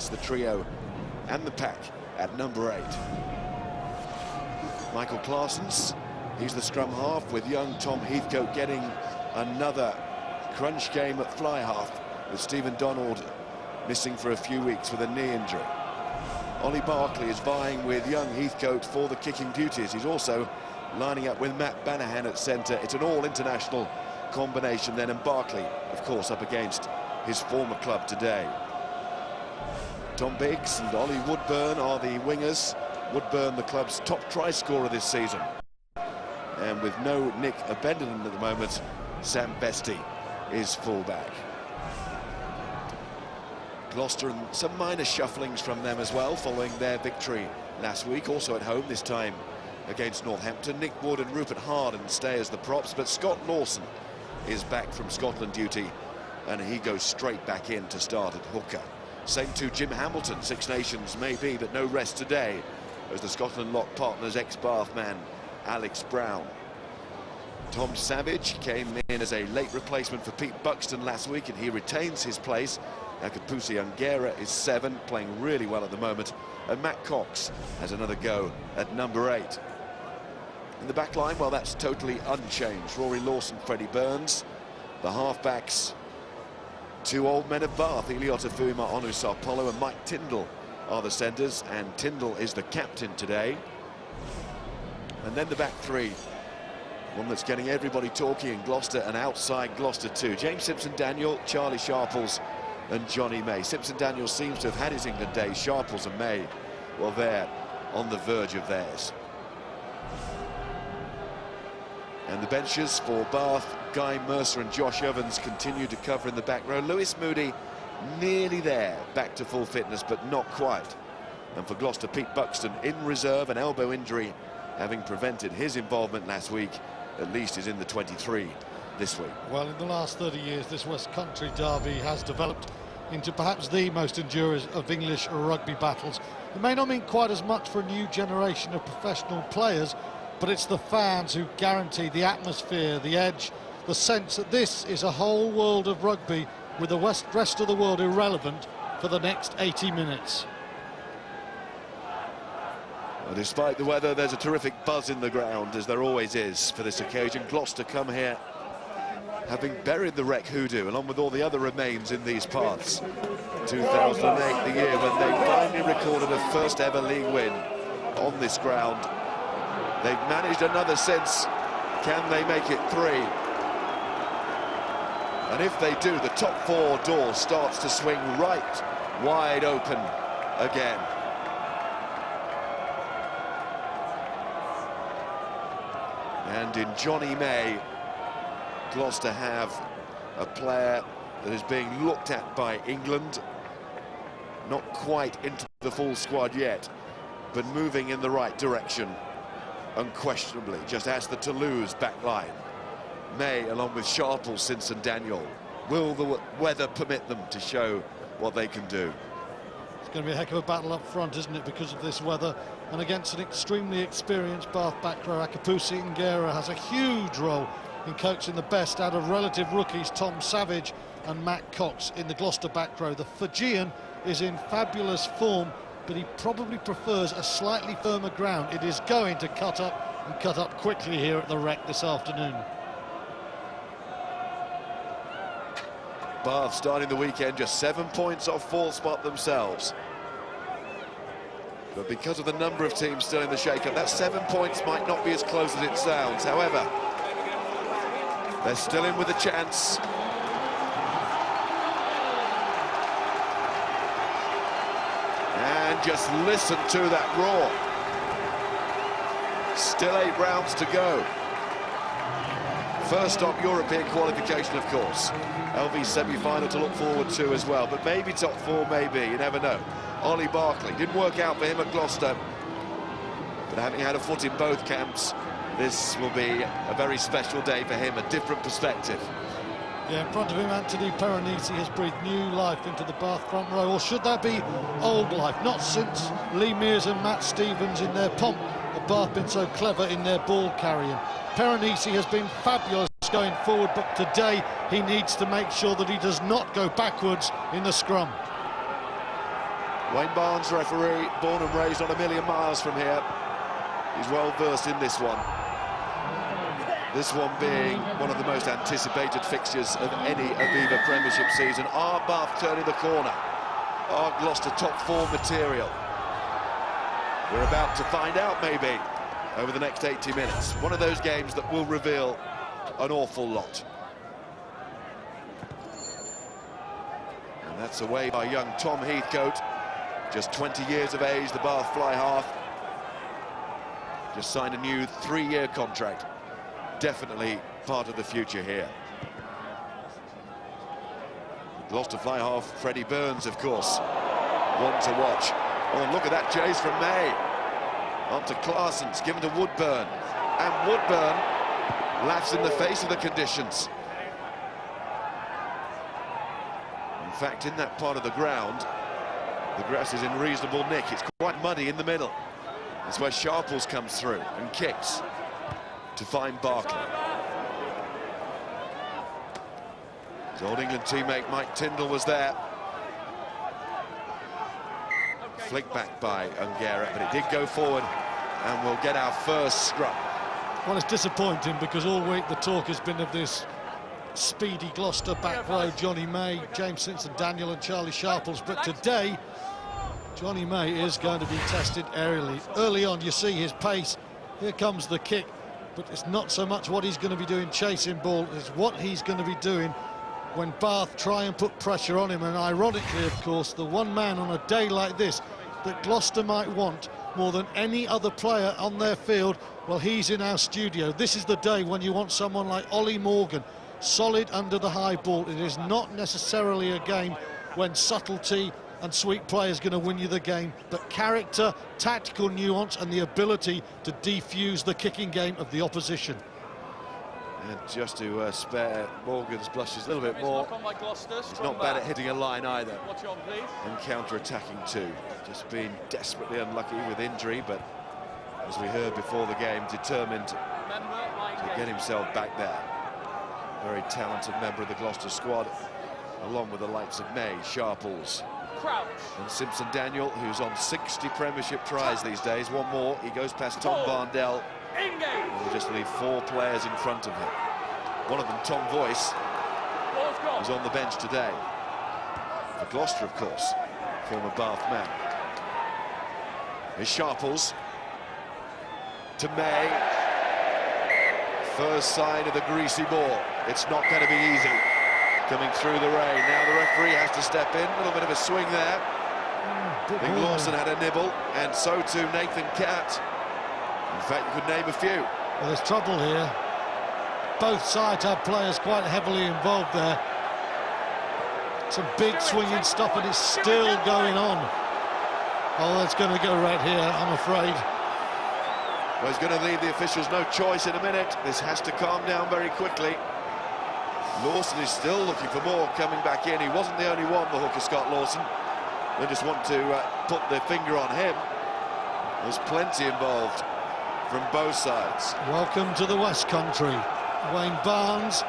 completes the trio and the pack at number 8. Michael Claessens, he's the scrum half, with young Tom Heathcote getting another crunch game at fly half, with Stephen Donald missing for a few weeks with a knee injury. Ollie Barkley is vying with young Heathcote for the kicking duties. He's also lining up with Matt Banahan at centre. It's an all-international combination then, and Barkley, of course, up against his former club today. Tom Biggs and Ollie Woodburn are the wingers. Woodburn, the club's top try scorer this season. And with no Nick Abendanon at the moment, Sam Bestie is fullback. Gloucester, and some minor shufflings from them as well, following their victory last week, also at home, this time against Northampton. Nick Wood and Rupert Harden stay as the props, but Scott Lawson is back from Scotland duty, and he goes straight back in to start at hooker. Same to Jim Hamilton, Six Nations maybe, but no rest today, as the Scotland lock partners ex-Bath man Alex Brown. Tom Savage came in as a late replacement for Pete Buxton last week, and he retains his place. Akapusi Ungera is 7, playing really well at the moment, and Matt Cox has another go at number 8. In the back line, well, that's totally unchanged. Rory Lawson, Freddie Burns. The halfbacks, 2 old men of Bath, Iliota Fuima, Onu Sarpolo and Mike Tyndall are the centres, and Tyndall is the captain today. And then the back 3, one that's getting everybody talking in Gloucester and outside Gloucester too. James Simpson-Daniel, Charlie Sharples and Johnny May. Simpson-Daniel seems to have had his England days. Sharples and May, well, they're on the verge of theirs. And the benches for Bath, Guy Mercer and Josh Evans continue to cover in the back row. Lewis Moody nearly there, back to full fitness, but not quite. And for Gloucester, Pete Buxton in reserve, an elbow injury having prevented his involvement last week, at least is in the 23 this week. Well, in the last 30 years, this West Country derby has developed into perhaps the most enduring of English rugby battles. It may not mean quite as much for a new generation of professional players, but it's the fans who guarantee the atmosphere, the edge, the sense that this is a whole world of rugby with the rest of the world irrelevant for the next 80 minutes. Well, despite the weather, there's a terrific buzz in the ground, as there always is for this occasion. Gloucester come here having buried the wreck hoodoo along with all the other remains in these parts. 2008, the year when they finally recorded a first ever league win on this ground. They've managed another since. Can they make it 3? And if they do, the top 4 door starts to swing right wide open again. And in Johnny May, Gloucester have a player that is being looked at by England. Not quite into the full squad yet, but moving in the right direction, unquestionably. Just ask the Toulouse back line. May, along with Sharples, Simpson-Daniel. Will the weather permit them to show what they can do? It's going to be a heck of a battle up front, isn't it, because of this weather, and against an extremely experienced Bath back row. Akapusi Ungera has a huge role in coaching the best out of relative rookies, Tom Savage and Matt Cox in the Gloucester back row. The Fijian is in fabulous form, but he probably prefers a slightly firmer ground. It is going to cut up, and cut up quickly here at the Rec this afternoon. Bath starting the weekend just 7 points off fourth spot themselves. But because of the number of teams still in the shake-up, that 7 points might not be as close as it sounds. However, they're still in with a chance. And just listen to that roar. Still 8 rounds to go. First stop, European qualification, of course. LV semi-final to look forward to as well, but maybe top 4, maybe, you never know. Ollie Barkley, didn't work out for him at Gloucester, but having had a foot in both camps, this will be a very special day for him, a different perspective. Yeah, in front of him, Anthony Peronisi has breathed new life into the Bath front row, or should that be old life? Not since Lee Mears and Matt Stevens in their pomp have Bath been so clever in their ball carrying. Peronisi has been fabulous going forward, but today he needs to make sure that he does not go backwards in the scrum. Wayne Barnes, referee, born and raised on a million miles from here. He's well versed in this one. This one being one of the most anticipated fixtures of any Aviva Premiership season. Are Bath turning the corner? Are Gloucester top four material? We're about to find out, maybe, over the next 80 minutes. One of those games that will reveal an awful lot. And that's away by young Tom Heathcote, just 20 years of age, the Bath fly half. Just signed a new 3-year contract. Definitely part of the future here. Gloucester fly half, Freddie Burns, of course, one to watch. Oh, look at that chase from May. On to Claessens, given to Woodburn. And Woodburn laughs in the face of the conditions. In fact, in that part of the ground, the grass is in reasonable nick. It's quite muddy in the middle. That's where Sharples comes through and kicks to find Barkley. His old England teammate Mike Tyndall was there. Flicked back by Ungera, but it did go forward, and we'll get our first scrum. Well, it's disappointing because all week the talk has been of this speedy Gloucester back row, Johnny May, James Simpson-Daniel and Charlie Sharples, but today Johnny May is going to be tested aerially. Early on you see his pace, here comes the kick, but it's not so much what he's going to be doing chasing ball, it's what he's going to be doing when Bath try and put pressure on him. And ironically, of course, the one man on a day like this that Gloucester might want more than any other player on their field, well, he's in our studio. This is the day when you want someone like Ollie Morgan, solid under the high ball. It is not necessarily a game when subtlety and sweet play is going to win you the game, but character, tactical nuance and the ability to defuse the kicking game of the opposition. And just to spare Morgan's blushes a little bit more, he's not bad at hitting a line either. And counter-attacking too. Just being desperately unlucky with injury, but as we heard before the game, determined to get himself back there. Very talented member of the Gloucester squad, along with the likes of May, Sharples, and Simpson-Daniel, who's on 60 Premiership tries these days. One more, he goes past Tom Barndell. We'll just leave 4 players in front of him. One of them, Tom Voice, is on the bench today. For Gloucester, of course, former Bath man. Here's Sharples to May. First sign of the greasy ball. It's not going to be easy coming through the rain. Now the referee has to step in. A little bit of a swing there. I think Lawson had a nibble, and so too Nathan Catt. In fact, you could name a few. Well, there's trouble here. Both sides have players quite heavily involved there. Some big swinging stuff, and it's still going on. Oh, that's going to go right here, I'm afraid. Well, he's going to leave the officials no choice in a minute. This has to calm down very quickly. Lawson is still looking for more coming back in. He wasn't the only one, the hooker, Scott Lawson. They just want to put their finger on him. There's plenty involved from both sides. Welcome to the West Country. Wayne Barnes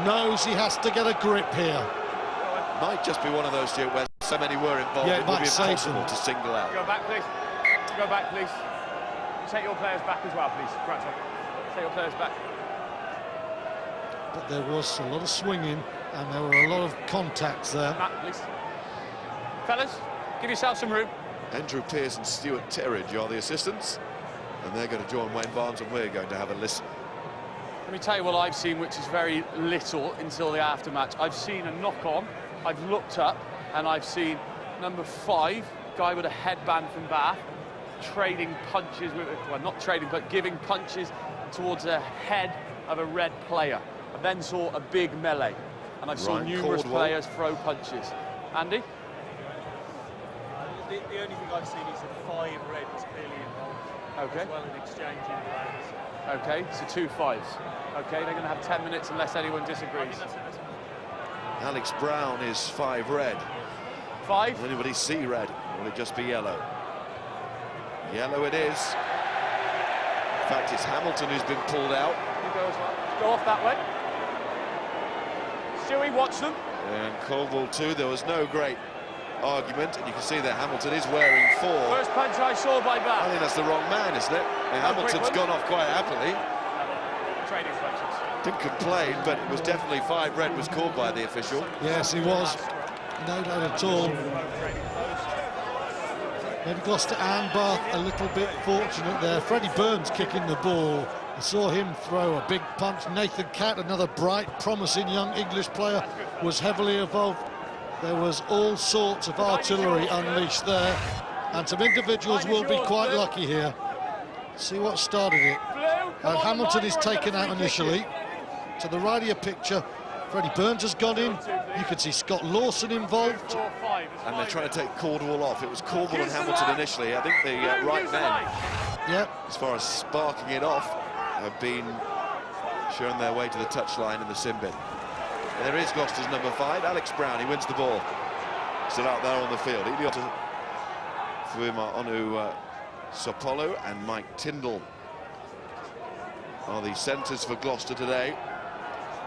knows he has to get a grip here. Might just be one of those, Stuart, where so many were involved, yeah, it would be impossible to single out. Go back, please. Go back, please. Take your players back as well, please. Right, take your players back. But there was a lot of swinging, and there were a lot of contacts there. Back, please. Fellas, give yourself some room. Andrew Pearce and Stuart Terridge are the assistants, and they're going to join Wayne Barnes, and we're going to have a listen. Let me tell you what I've seen, which is very little until the aftermatch. I've seen a knock-on, I've looked up, and I've seen number 5, guy with a headband from Bath, trading punches with, well, not trading, but giving punches towards the head of a red player. I then saw a big melee, and I saw numerous players throw punches. Andy? The only thing I've seen is a 5 reds clearly involved, as well in exchanging blows. Okay, so 2 5s. Okay, they're going to have 10 minutes unless anyone disagrees. Alex Brown is 5 red. 5? Will anybody see red? Or will it just be yellow? Yellow it is. In fact, it's Hamilton who's been pulled out. You go as well. Go off that way. Stewie, watch them. And Caldwell too. There was no great argument, and you can see that Hamilton is wearing 4. First punch I saw by I Bath. think that's the wrong man, isn't it? Hamilton's gone off quite happily. Training instructions. Didn't complain, but it was definitely 5 red was called by the official. Yes, he was. No doubt at all. Maybe Gloucester and Bath a little bit fortunate there. Freddie Burns kicking the ball. I saw him throw a big punch. Nathan Catt, another bright, promising young English player, was heavily involved. There was all sorts of artillery unleashed there, and some individuals will be quite lucky here. See what started it. And Hamilton is taken out initially. To the right of your picture, Freddie Burns has gone in. You can see Scott Lawson involved. And they're trying to take Caldwell off. It was Caldwell and Hamilton initially. I think the right men, as far as sparking it off, have been shown their way to the touchline in the sin bin. And there is Gloucester's number 5, Alex Brown. He wins the ball. Still out there on the field. Iliotta Fuima Onu Sopolo and Mike Tyndall are the centres for Gloucester today.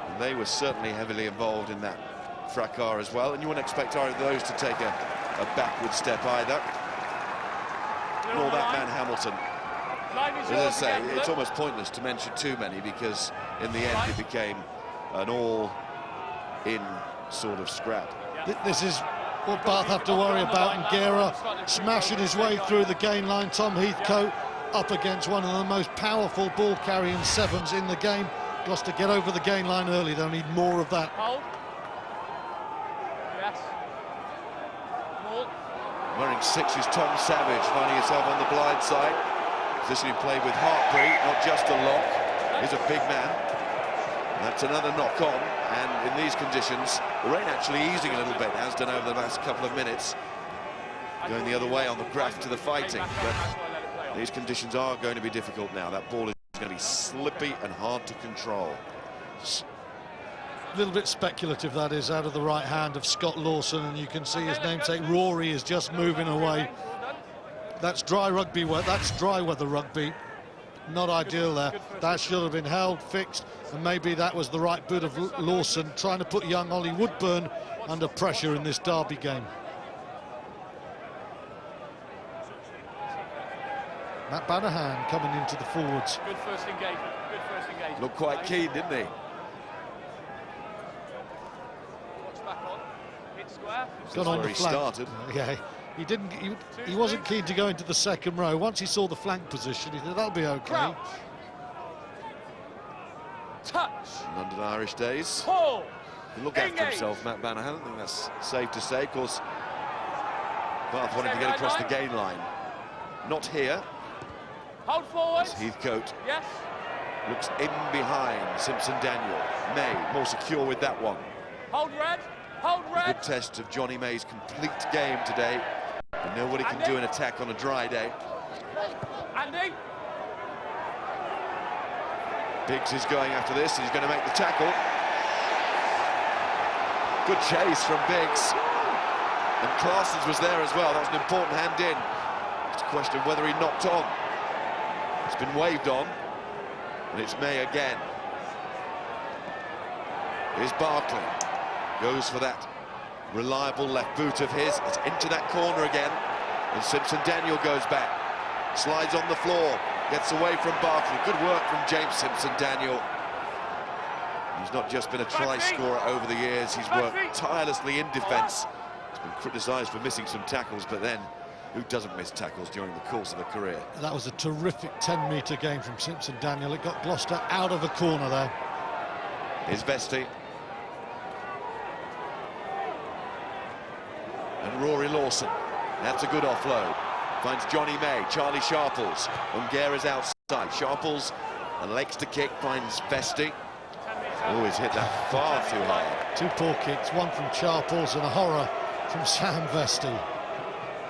And they were certainly heavily involved in that fracas as well. And you wouldn't expect either of those to take a backward step either. Nor that man Hamilton. As I say, it's almost pointless to mention too many, because in the end it became an all-in sort of scrap. This is what Bath have to worry about. And Guerra smashing his way through the gain line. Tom Heathcote up against one of the most powerful ball-carrying 7s in the game. Gloucester get over the gain line early. They'll need more of that. Hold. Yes. Ball. Wearing 6 is Tom Savage, finding himself on the blind side. Positioning play with Hartbury, not just a lock. He's a big man. That's another knock on, and in these conditions, the rain actually easing a little bit, as done over the last couple of minutes. Going the other way on the graft to the fighting, but these conditions are going to be difficult now. That ball is going to be slippy and hard to control. A little bit speculative, that is, out of the right hand of Scott Lawson, and you can see his namesake Rory is just moving away. That's dry rugby, that's dry weather rugby. Not ideal there. That should have been held, fixed, and maybe that was the right bit of Lawson trying to put young Ollie Woodburn under pressure in this derby game. Matt Banahan coming into the forwards. Good first engagement. Good first engagement. Looked quite keen, didn't he? Watch back on. Hit square. Got on where the he flank. started. Yeah, he didn't. He wasn't keen to go into the second row. Once he saw the flank position, he said that'll be okay. Crouch. Touch. London Irish days. Pull. He'll look after himself, Matt Banahan. I think that's safe to say. Of course, Bath wanted to get across the gain line. Not here. Hold forward. As Heathcote Yes. looks in behind Simpson Daniel. May more secure with that one. Hold red. Hold red. Good test of Johnny May's complete game today. And nobody can do an attack on a dry day. Andy. Biggs is going after this, and he's going to make the tackle. Good chase from Biggs. And Claessens was there as well. That was an important hand in. It's a question of whether he knocked on. It's been waved on, and it's May again. Here's Barkley. Goes for that reliable left boot of his. It's into that corner again, and Simpson Daniel goes back. Slides on the floor, gets away from Barkley. Good work from James Simpson Daniel. He's not just been a try scorer over the years, he's worked tirelessly in defence. He's been criticised for missing some tackles, but then who doesn't miss tackles during the course of a career? That was a terrific 10-metre game from Simpson Daniel. It got Gloucester out of a corner there. Here's Vesti. And Rory Lawson. That's a good offload. Finds Johnny May, Charlie Sharples. Ungera's outside. Sharples elects to kick, finds Vesti. Oh, he's hit that far too hard. 2 poor kicks, one from Sharples and a horror from Sam Vesti.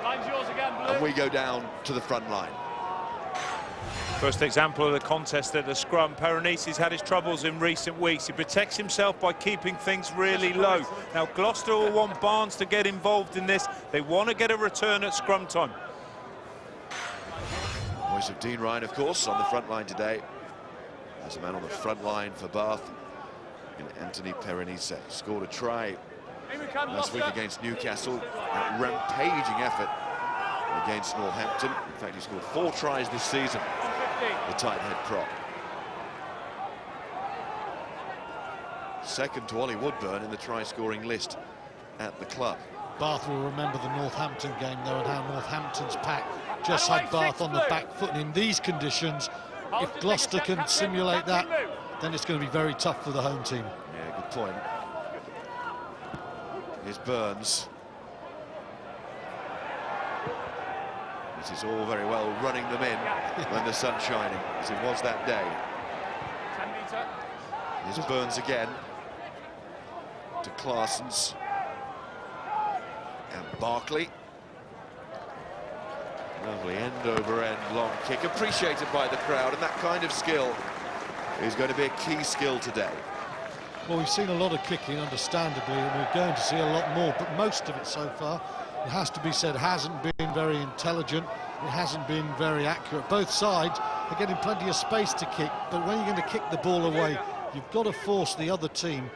Line's yours again, Blue. And we go down to the front line. First example of the contest at the scrum. Peronisi's had his troubles in recent weeks. He protects himself by keeping things really low. Now Gloucester will want Barnes to get involved in this. They want to get a return at scrum time. Voice of Dean Ryan, of course, on the front line today. There's a man on the front line for Bath in Anthony Peronisi. Scored a try last week against Newcastle. That rampaging effort against Northampton. In fact, he scored 4 tries this season, the tight head prop. Second to Ollie Woodburn in the try-scoring list at the club. Bath will remember the Northampton game, though, and how Northampton's pack just had Bath on the back foot. And in these conditions, if Gloucester can simulate that, then it's going to be very tough for the home team. Yeah, good point. Here's Burns. This is all very well running them in when the sun's shining, as it was that day. 10 metre. Here's Burns again. To Claessens. And Barkley. Lovely end-over-end long kick, appreciated by the crowd, and that kind of skill is going to be a key skill today. Well, we've seen a lot of kicking, understandably, and we're going to see a lot more, but most of it so far, it has to be said, hasn't been very intelligent. It hasn't been very accurate. Both sides are getting plenty of space to kick, but when you're going to kick the ball away, you've got to force the other team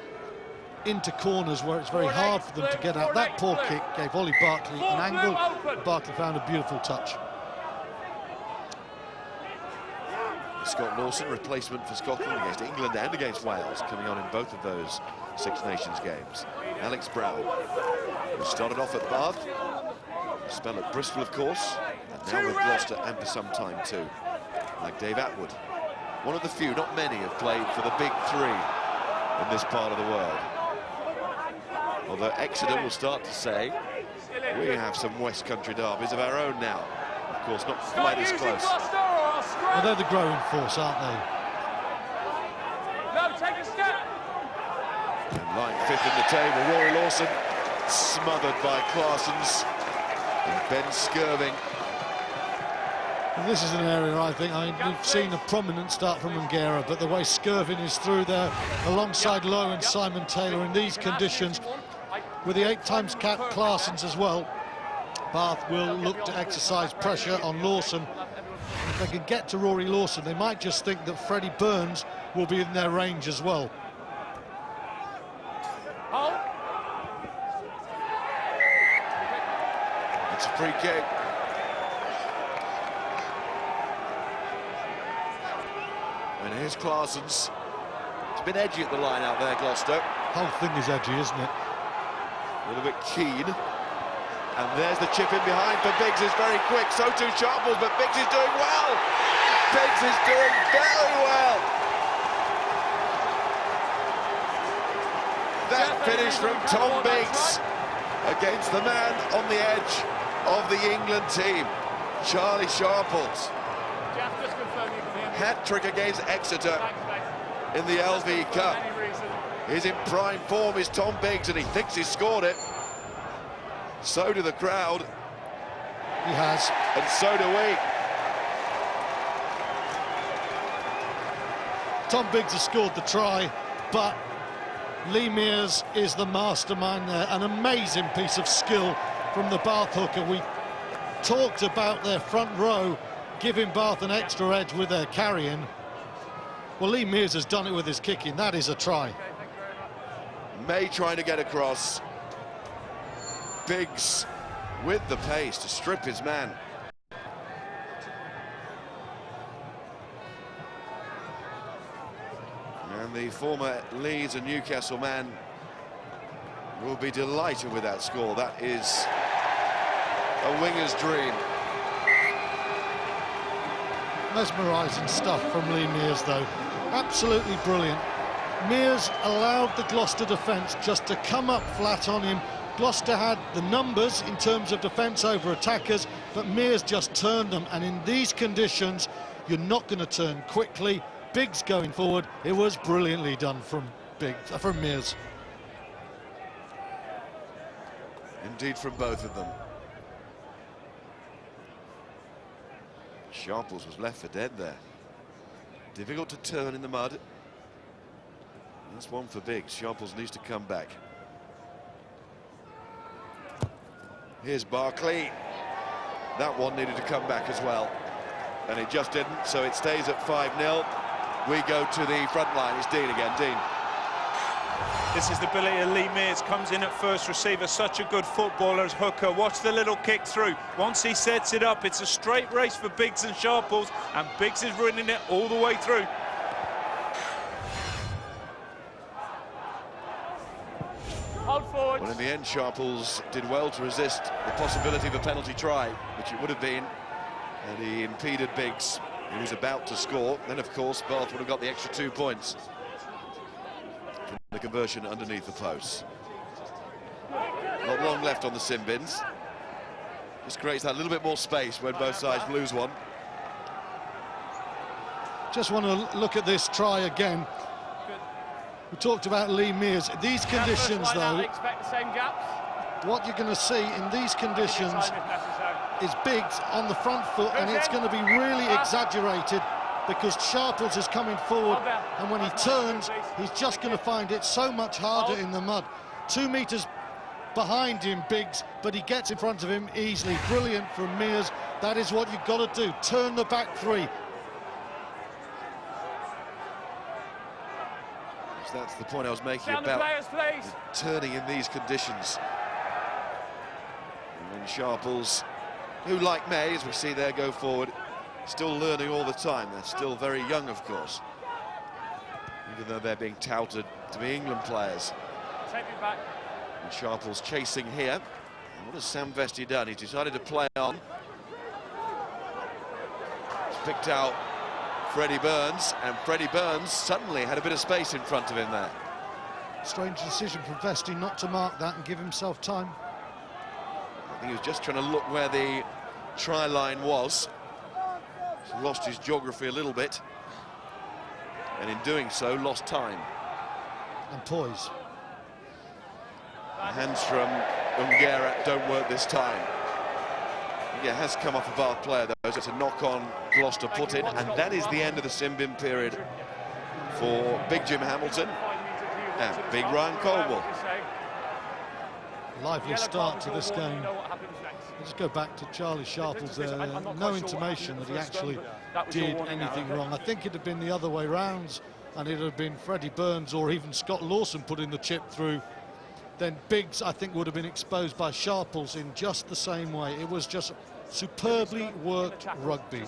into corners where it's very hard for them to get out. That poor kick gave Ollie Barkley an angle. Barkley found a beautiful touch. Scott Lawson, replacement for Scotland against England and against Wales, coming on in both of those Six Nations games. Alex Brown, who started off at Bath, spell at Bristol, of course, and now with Gloucester and for some time too, like Dave Atwood. One of the few, not many, have played for the big 3 in this part of the world. Although Exeter will start to say, we have some West Country derbies of our own now. Of course, not quite as close. Well, they're the growing force, aren't they? No, take a step. And lying 5th in the table, Rory Lawson, smothered by Claessens and Ben Skirving. And this is an area, I think, we've seen a prominent start from Ngera, but the way Skirving is through there, alongside Lowe and Simon Taylor in these conditions, with the 8 times capped Claessens as well, Bath will look to exercise pressure on Lawson. If they can get to Rory Lawson, they might just think that Freddie Burns will be in their range as well. It's a free kick. And here's Claessens. It's been edgy at the line out there, Gloucester. Whole thing is edgy, isn't it? A little bit keen. And there's the chip in behind for Biggs, is very quick, so too Sharples, but Biggs is doing well! Biggs is doing very well! That finish from Tom Biggs against the man on the edge of the England team, Charlie Sharples. Hat-trick against Exeter in the LV Cup. He's in prime form, is Tom Biggs, and he thinks he's scored it. So do the crowd. He has. And so do we. Tom Biggs has scored the try, but Lee Mears is the mastermind there. An amazing piece of skill from the Bath hooker. We talked about their front row giving Bath an extra edge with their carrying. Well, Lee Mears has done it with his kicking. That is a try. May trying to get across. Biggs with the pace to strip his man. And the former Leeds and Newcastle man will be delighted with that score. That is a winger's dream. Mesmerising stuff from Lee Mears, though. Absolutely brilliant. Mears allowed the Gloucester defence just to come up flat on him. Gloucester had the numbers in terms of defence over attackers, but Mears just turned them, and in these conditions you're not going to turn quickly. Biggs going forward, it was brilliantly done from Mears. Indeed, from both of them. Sharples was left for dead there. Difficult to turn in the mud. That's one for Biggs. Sharples needs to come back. Here's Barkley. That one needed to come back as well, and it just didn't, so it stays at 5-0. We go to the front line. It's Dean again. Dean. This is the ability of Lee Mears, comes in at first receiver, such a good footballer as hooker. Watch the little kick through. Once he sets it up, it's a straight race for Biggs and Sharples, and Biggs is running it all the way through. Hold forward. Well, in the end, Sharples did well to resist the possibility of a penalty try, which it would have been, and he impeded Biggs, who was about to score. Then, of course, Bath would have got the extra 2 points from the conversion underneath the posts. Not long left on the sin bins. Just creates that little bit more space when both sides lose one. Just want to look at this try again. We talked about Lee Mears. These conditions, though, expect the same gaps. what you're going to see in these conditions is Biggs on the front foot, and it's going to be really exaggerated because Sharples is coming forward, and when he turns, he's just going to find it so much harder in the mud. 2 meters behind him, Biggs, but he gets in front of him easily. Brilliant from Mears. That is what you've got to do. Turn the back three. So that's the point I was making Down the about players, please. turning in these conditions. And then Sharples, who, like May, as we see there go forward, still learning all the time. They're still very young, of course, even though they're being touted to be England players. Take me back. And Sharples chasing here. And what has Sam Vesti done? He's decided to play on. He's picked out Freddie Burns, and Freddie Burns suddenly had a bit of space in front of him there. Strange decision from Vesti not to mark that and give himself time. I think he was just trying to look where the try line was. He's lost his geography a little bit, and in doing so, lost time. And poise. The hands from Ungera don't work this time. It has come off a Bath player, though, so it's a knock-on Gloucester put in, and that is the end of the sin bin period for Big Jim Hamilton and Big Ryan Caldwell. Lively start to this game. Let's go back to Charlie Sharples there. No intimation that he actually did anything wrong. I think it'd have been the other way round, and it'd have been Freddie Burns or even Scott Lawson putting the chip through. Then Biggs, I think, would have been exposed by Sharples in just the same way. It was just superbly worked rugby.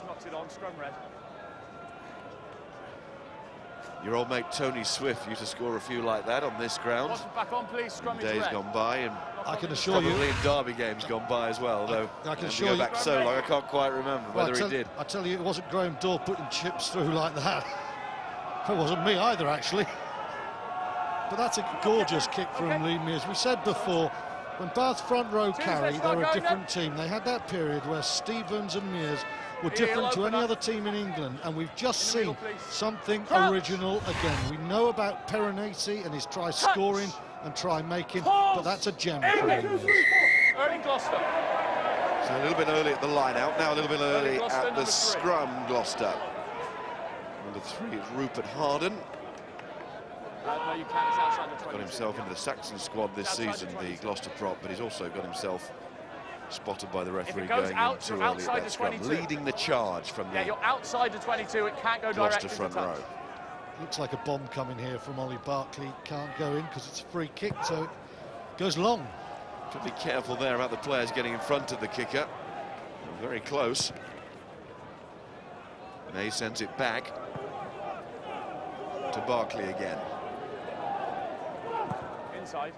Your old mate Tony Swift used to score a few like that on this ground. Back on, please. Days gone by, and I can assure you, probably in Derby games gone by as well, though. I can assure go you, back so long, I can't quite remember whether he did. I tell you, it wasn't Graham Dorr putting chips through like that. It wasn't me either, actually. But that's a gorgeous kick from Lee Mears. We said before, when Bath's front row carry, they're a different team. They had that period where Stevens and Mears were different to any other team in England, and we've just seen something original again. We know about Peronesi and his try scoring and try making, but that's a gem for Lee Mears. Early Gloucester. So a little bit early at the line out, now a little bit early at the scrum, Gloucester. Number 3 is Rupert Harden. No, you can't. It's outside the 20. Got himself into the Saxon squad this season, the Gloucester prop, but he's also got himself spotted by the referee going in too early at that scrum, leading the charge from the you're outside the 22. It can't go Gloucester direct front row. Looks like a bomb coming here from Ollie Barkley. Can't go in because it's a free kick, so it goes long. Should be careful there about the players getting in front of the kicker. Very close. May sends it back to Barkley again. Inside.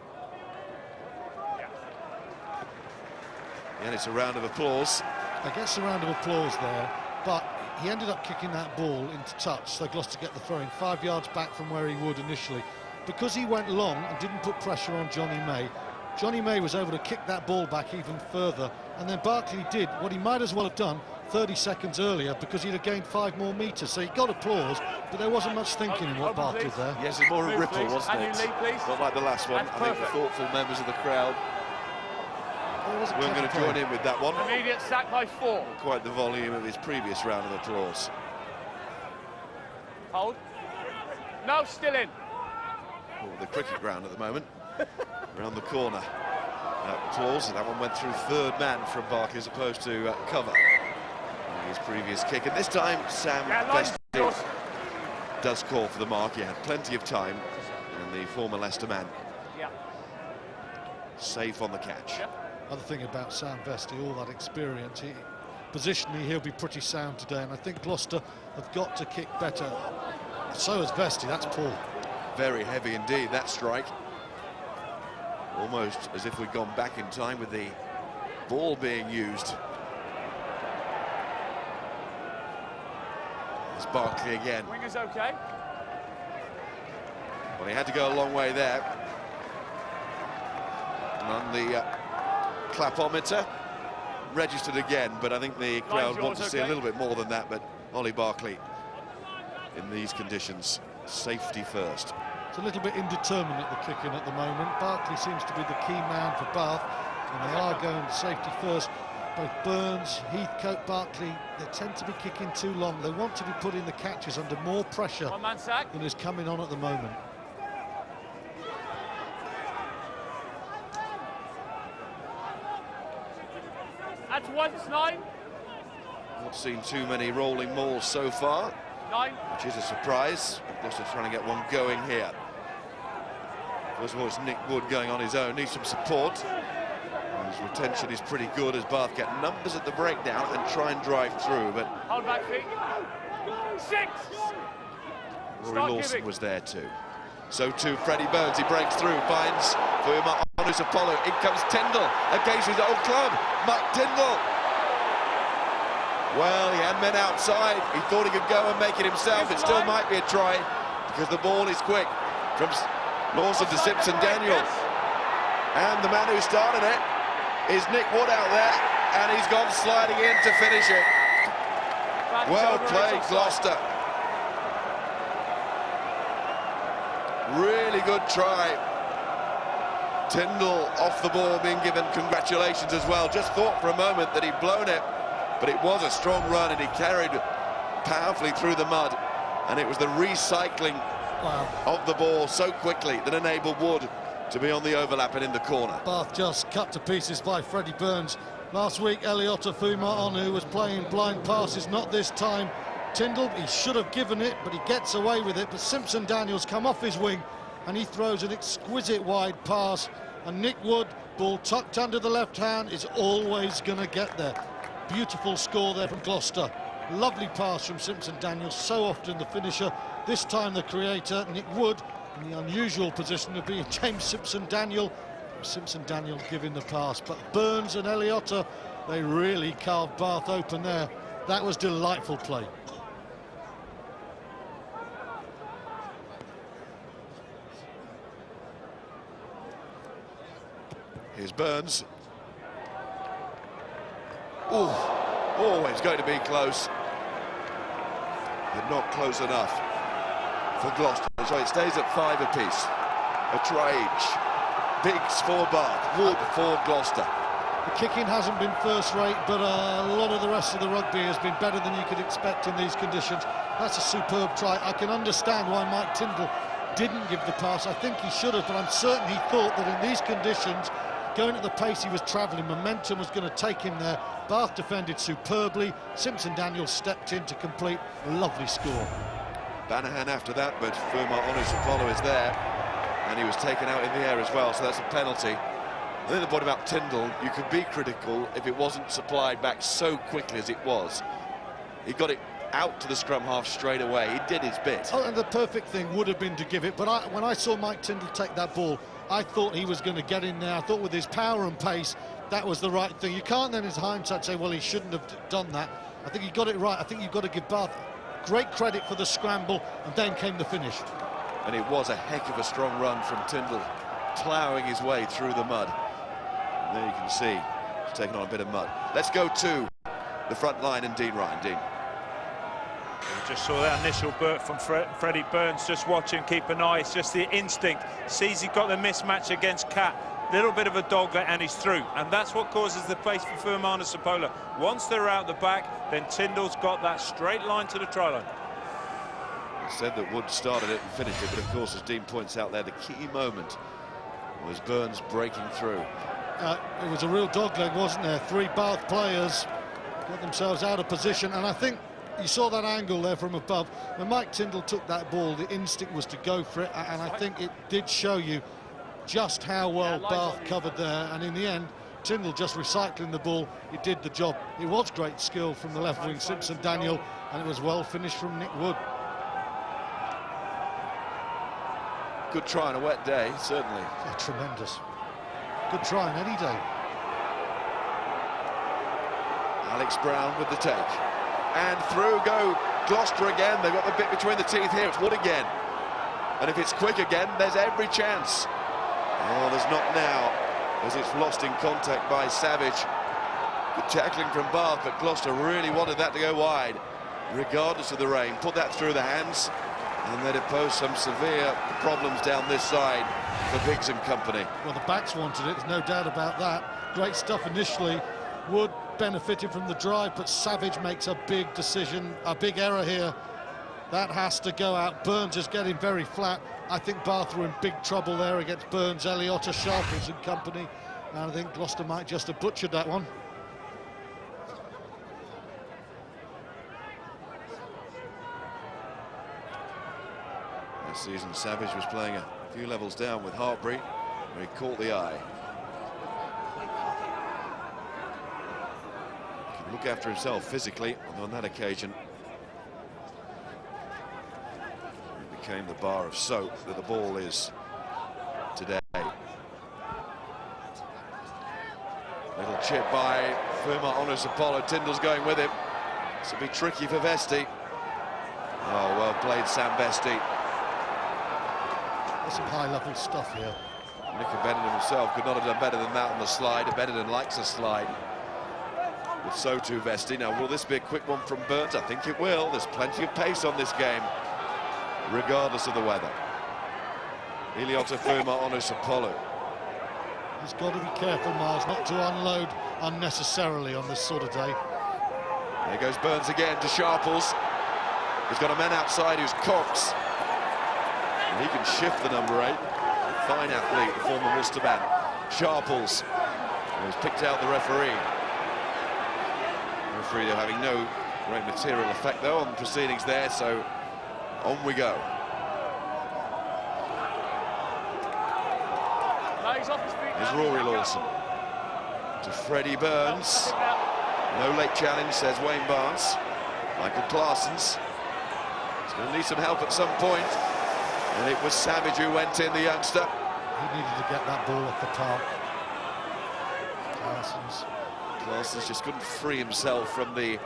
And it's a round of applause. I guess a round of applause there, but he ended up kicking that ball into touch, so Gloucester get the throw-in 5 yards back from where he would initially. Because he went long and didn't put pressure on Johnny May, Johnny May was able to kick that ball back even further, and then Barkley did what he might as well have done 30 seconds earlier, because he'd have gained 5 more metres, so he got applause, but there wasn't much thinking in what Bath did there. Yes, it's more a ripple, wasn't it? Not like the last one. I think the thoughtful members of the crowd weren't going to join in with that one. Immediate sack by 4. Quite the volume of his previous round of applause. Hold. No, still in. Oh, the cricket ground at the moment. Around the corner. Applause, and that one went through third man from Barkley as opposed to cover. His previous kick, and this time Sam Vesti does call for the mark. He had plenty of time, and the former Leicester man. Yeah. Safe on the catch. Yeah. Other thing about Sam Vesti, all that experience, positionally he'll be pretty sound today, and I think Gloucester have got to kick better. So has Vesti, that's poor. Very heavy indeed, that strike. Almost as if we'd gone back in time with the ball being used. There's Barkley again. Winger's okay. Well, he had to go a long way there. And on the clapometer, registered again, but I think the crowd want to see a little bit more than that. But Ollie Barkley, in these conditions, safety first. It's a little bit indeterminate, the kicking at the moment. Barkley seems to be the key man for Bath, and they are going safety first. Both Burns, Heathcote, Barkley, they tend to be kicking too long. They want to be putting the catches under more pressure One-man sack. than is coming on at the moment. That's once 9. Not seen too many rolling mauls so far, 9. which is a surprise. Gloucester trying to get one going here. First of all, it's Nick Wood going on his own, needs some support. His retention is pretty good as Bath get numbers at the breakdown and try and drive through, but Hold back feet. 6. Rory Lawson was there too. So too Freddie Burns, he breaks through, finds Fuma on his Apollo. In comes Tyndall against his old club, Mike Tyndall. Well, he had men outside. He thought he could go and make it himself. It still might be a try because the ball is quick from Lawson to Simpson Daniel. And the man who started it is Nick Wood out there, and he's gone sliding in to finish it. Well played, Gloucester. Really good try. Tyndall off the ball, being given congratulations as well. Just thought for a moment that he'd blown it, but it was a strong run and he carried powerfully through the mud, and it was the recycling of the ball so quickly that enabled Wood to be on the overlap and in the corner. Bath just cut to pieces by Freddie Burns. Last week, Eliota Fuma-Onu was playing blind passes, not this time. Tyndall, he should have given it, but he gets away with it. But Simpson Daniels come off his wing, and he throws an exquisite wide pass. And Nick Wood, ball tucked under the left hand, is always going to get there. Beautiful score there from Gloucester. Lovely pass from Simpson Daniels, so often the finisher. This time the creator, Nick Wood, in the unusual position of being James Simpson Daniel. Simpson Daniel giving the pass, but Burns and Eliota, they really carved Bath open there. That was delightful play. Here's Burns. Ooh, always going to be close, but not close enough for Gloucester. So it stays at 5 apiece. A try each. Biggs for Bath, Wood for Gloucester. The kicking hasn't been first rate, but a lot of the rest of the rugby has been better than you could expect in these conditions. That's a superb try. I can understand why Mike Tyndall didn't give the pass. I think he should have, but I'm certain he thought that in these conditions, going at the pace he was travelling, momentum was going to take him there. Bath defended superbly. Simpson Daniels stepped in to complete a lovely score. Banahan after that, but Fuma-Onu Apollo is there, and he was taken out in the air as well, so that's a penalty. I think the point about Tyndall, you could be critical if it wasn't supplied back so quickly as it was. He got it out to the scrum half straight away. He did his bit. Oh, and the perfect thing would have been to give it, but when I saw Mike Tyndall take that ball, I thought he was going to get in there. I thought with his power and pace, that was the right thing. You can't then, in hindsight, say, well, he shouldn't have done that. I think he got it right. I think you've got to give Bath great credit for the scramble, and then came the finish. And it was a heck of a strong run from Tyndall, ploughing his way through the mud. And there you can see he's taken on a bit of mud. Let's go to the front line and Dean Ryan. Dean. We just saw that initial burst from Freddie Burns. Just watch him, keep an eye. It's just the instinct. Sees he got the mismatch against Cat. Little bit of a doglet and he's through. And that's what causes the pace for Fuma-Onu Apollo. Once they're out the back, then Tyndall's got that straight line to the try line. It said that Wood started it and finished it, but of course, as Dean points out there, the key moment was Burns breaking through. It was a real dogleg, wasn't there? 3 Bath players got themselves out of position, and I think You saw that angle there from above. When Mike Tyndall took that ball, the instinct was to go for it, and I think it did show you just how well Bath covered there, and in the end, Tyndall just recycling the ball, it did the job. It was great skill from the left wing, Simpson Daniel, and it was well finished from Nick Wood. Good try on a wet day, certainly. Yeah, tremendous. Good try on any day. Alex Brown with the take. And through go Gloucester again. They've got the bit between the teeth here. It's Wood again. And if it's quick again, there's every chance. Oh, there's not now, as it's lost in contact by Savage. Good tackling from Bath, but Gloucester really wanted that to go wide, regardless of the rain. Put that through the hands, and they'd have posed some severe problems down this side for Biggs and company. Well, the backs wanted it, there's no doubt about that. Great stuff initially. Wood benefited from the drive, but Savage makes a big decision, a big error here. That has to go out. Burns is getting very flat. I think Bath were in big trouble there against Burns, Elliott, Sharples and company. And I think Gloucester might just have butchered that one. This season, Savage was playing a few levels down with Hartbury, where he caught the eye. He can look after himself physically, and on that occasion, it became the bar of soap that the ball is today. Little chip by Firma Honors Apollo. Tyndall's going with him. This will be tricky for Vesti. Oh, well played, Sam Vesti. There's some high-level stuff here. Nick Benenden himself could not have done better than that on the slide. Benenden likes a slide. But so too Vesti. Now, will this be a quick one from Burns? I think it will. There's plenty of pace on this game, regardless of the weather. Iliota Firma Honors Apollo. He's got to be careful, Miles, not to unload unnecessarily on this sort of day. There goes Burns again to Sharples. He's got a man outside who's Cox. And he can shift the number 8. A fine athlete, the former Worcester man. Sharples, who's picked out the referee. The referee having no great material effect, though, on the proceedings there, so on we go. Here's Rory Lawson to Freddie Burns. No late challenge, says Wayne Barnes. Michael Claessens. He's going to need some help at some point. And it was Savage who went in, the youngster. He needed to get that ball off the park. Claessens just couldn't free himself from the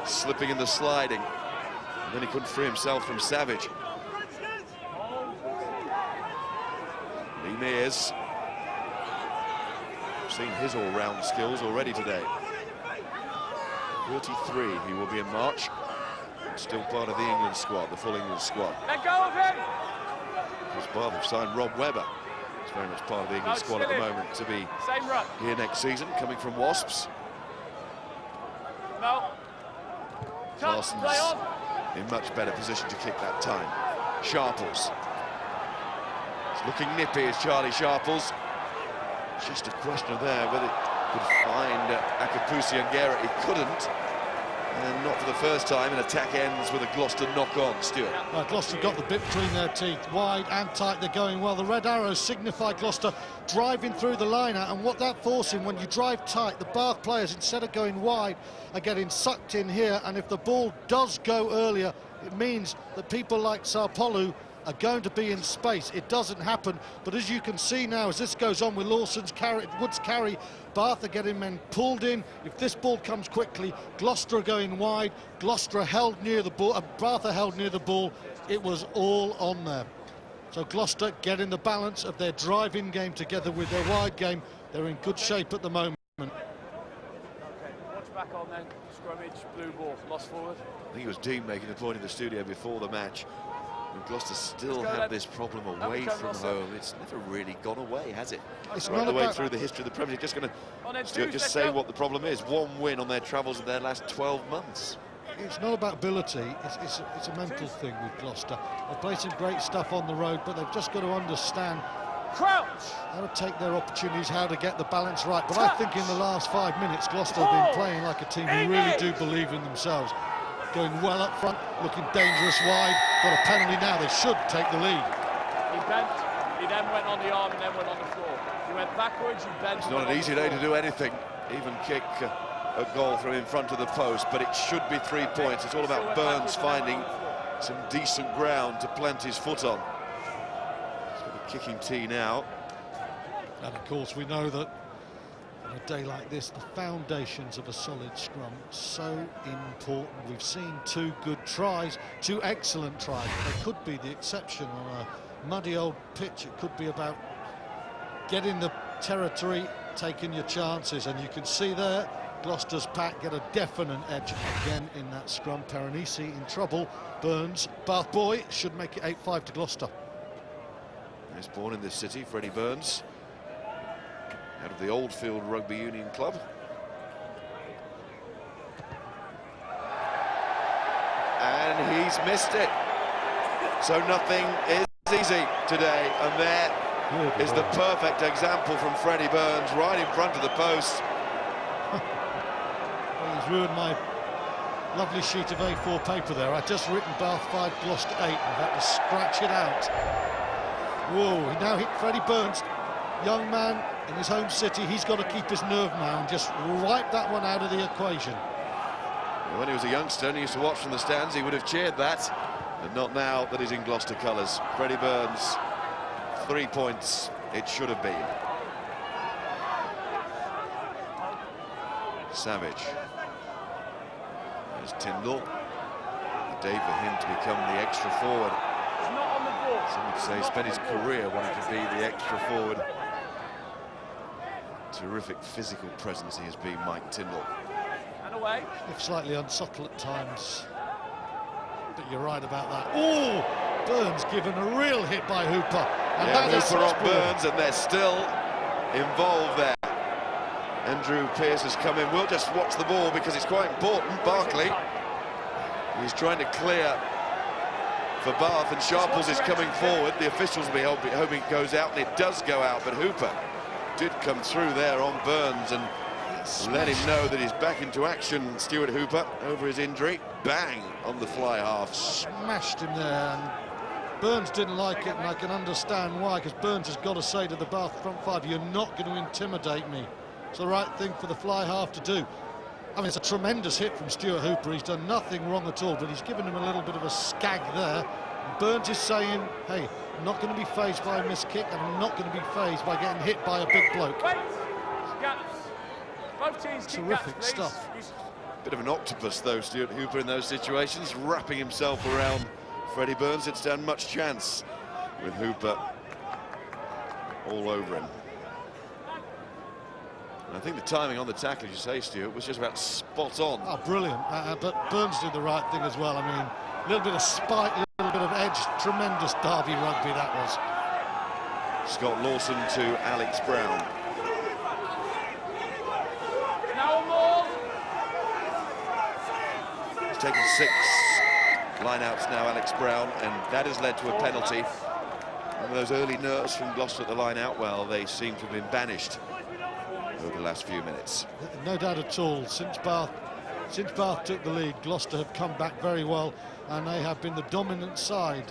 slipping and the sliding. And then he couldn't free himself from Savage. Lee Mears. Seen his all-round skills already today. 33 he will be in March. Still part of the England squad, the full England squad. Let go of him! Because Bath have signed Rob Webber. He's very much part of the England squad at the moment to be here next season, coming from Wasps. No. Claessens in much better position to kick that time. Sharples. It's looking nippy as Charlie Sharples. Just a question there whether he could find Akapusi and Garrett. He couldn't, and not for the first time. An attack ends with a Gloucester knock-on. Stuart. Gloucester got the bit between their teeth, wide and tight. They're going well. The red arrows signify Gloucester driving through the line out, and what that forcing when you drive tight, the Bath players, instead of going wide, are getting sucked in here. And if the ball does go earlier, it means that people like Sarpolu are going to be in space. It doesn't happen, but as you can see now, as this goes on with Lawson's carry, Wood's carry, Bath are getting men pulled in. If this ball comes quickly, Gloucester are going wide. Gloucester are held near the ball, Bath are held near the ball. It was all on there. So Gloucester getting the balance of their driving game together with their wide game. They're in good shape at the moment. Okay, watch back on then. Scrummage, blue ball, lost forward. I think it was Dean making the point in the studio before the match. And Gloucester still have this problem away from home. It's never really gone away, has it? It's right not the way about through the history of the Premier League. Just going to just say what the problem is. One win on their travels in their last 12 months. It's not about ability, it's a mental thing with Gloucester. They play some great stuff on the road, but they've just got to understand how to take their opportunities, how to get the balance right. But I think in the last 5 minutes, Gloucester have been playing like a team who really do believe in themselves. going well up front, looking dangerous wide. Got a penalty now, they should take the lead. He bent, he then went on the arm and then went on the floor. He went backwards, he bent. It's not an easy day to do anything, even kick a goal from in front of the post, but it should be 3 points. It's all about Burns finding some decent ground to plant his foot on. He's got a kicking tee now. And of course we know that on a day like this, the foundations of a solid scrum so important. We've seen 2 good tries, 2 excellent tries. They could be the exception on a muddy old pitch. It could be about getting the territory, taking your chances, and you can see there Gloucester's pack get a definite edge again in that scrum. Perenisi in trouble. Burns, Bath boy, should make it 8-5 to Gloucester. He's born in this city, Freddie Burns, out of the Oldfield Rugby Union Club. And he's missed it. So nothing is easy today, and there is the perfect example from Freddie Burns right in front of the post. Well, he's ruined my lovely sheet of A4 paper there. I'd just written Bath 5, Gloucester 8, and I've had to scratch it out. Whoa, he now hit Freddie Burns. Young man in his home city, he's got to keep his nerve now and just wipe that one out of the equation. When he was a youngster and he used to watch from the stands, he would have cheered that, but not now that he's in Gloucester colours. Freddie Burns, 3 points it should have been. Savage. There's Tyndall. A day for him to become the extra forward. Some would say he spent his career wanting to be the extra forward. Terrific physical presence he has been, Mike Tyndall. And away. If slightly unsubtle at times, but you're right about that. Oh, Burns given a real hit by Hooper. And yeah, that Hooper is on Burns, and they're still involved there. Andrew Pearce has come in. We'll just watch the ball because it's quite important. Barkley, he's trying to clear for Bath, and Sharples is coming forward. The officials will be hoping it goes out, and it does go out, but Hooper did come through there on Burns and let him know that he's back into action. Stuart Hooper over his injury. Bang on the fly half. Smashed him there, and Burns didn't like it, and I can understand why, because Burns has got to say to the Bath front 5, you're not going to intimidate me. It's the right thing for the fly half to do. I mean, it's a tremendous hit from Stuart Hooper. He's done nothing wrong at all, but he's given him a little bit of a skag there. And Burns is saying, hey, I'm not going to be fazed by a missed kick, and I'm not going to be fazed by getting hit by a big bloke. Terrific stuff. Bit of an octopus, though, Stuart Hooper, in those situations, wrapping himself around Freddie Burns. It's stand much chance with Hooper all over him. And I think the timing on the tackle, as you say, Stuart, was just about spot on. Oh, brilliant. But Burns did the right thing as well. I mean, a little bit of spite, a little bit of edge. Tremendous derby rugby that was. Scott Lawson to Alex Brown. He's taken 6 line-outs now, Alex Brown, and that has led to a penalty. One of those early nerves from Gloucester at the line-out, well, they seem to have been banished over the last few minutes. No doubt at all. Since Bath took the lead, Gloucester have come back very well, and they have been the dominant side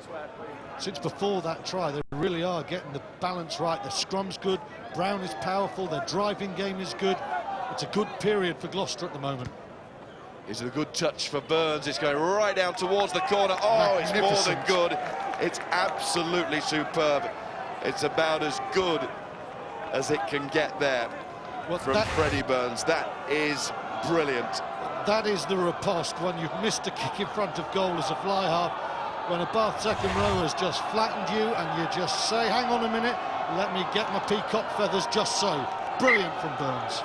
since before that try. They really are getting the balance right. The scrum's good, Brown is powerful, their driving game is good. It's a good period for Gloucester at the moment. Is it a good touch for Burns? It's going right down towards the corner. Oh, it's more than good. It's absolutely superb. It's about as good as it can get there from Freddie Burns. That is brilliant. That is the riposte when you've missed a kick in front of goal as a fly half, when a Bath second row has just flattened you and you just say, hang on a minute, let me get my peacock feathers just so. Brilliant from Burns.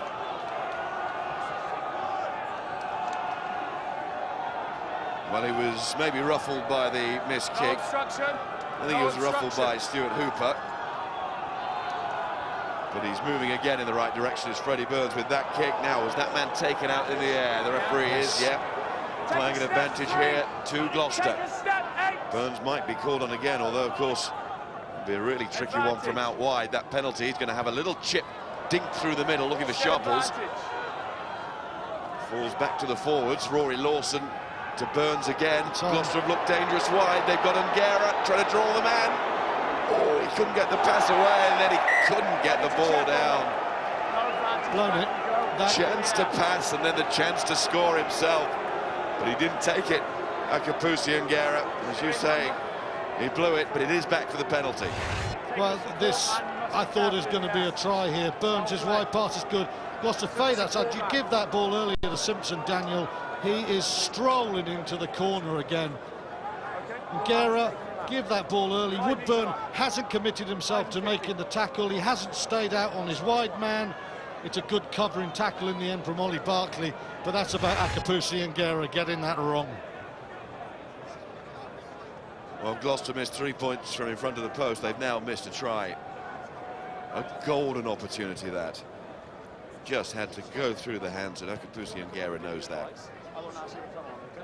Well, he was maybe ruffled by the missed kick. I think he was ruffled by Stuart Hooper. But he's moving again in the right direction as Freddie Burns with that kick. Now, was that man taken out in the air? The referee is, yeah, playing an advantage here to Gloucester. Burns might be called on again, although, of course, it'll be a really tricky one from out wide. That penalty, he's going to have a little chip dink through the middle, looking for Sharples. Falls back to the forwards. Rory Lawson to Burns again. Gloucester have looked dangerous wide. They've got Ongera trying to draw the man. Oh, he couldn't get the pass away, and then he couldn't get the ball down. Blown it. Chance to pass, and then the chance to score himself. But he didn't take it. Akapusi Ongera, as you say, he blew it, but it is back for the penalty. Well, this, I thought, is going to be a try here. Burns' wide pass is good. Gloucester fade outside. You give that ball earlier to Simpson, Daniel. He is strolling into the corner again. Ongera, give that ball early. Woodburn hasn't committed himself to making the tackle. He hasn't stayed out on his wide man. It's a good covering tackle in the end from Ollie Barkley, but that's about Akapusi Ongera getting that wrong. Well, Gloucester missed 3 points from in front of the post. They've now missed a try. A golden opportunity, that. Just had to go through the hands, and Akapusi Ongera knows that.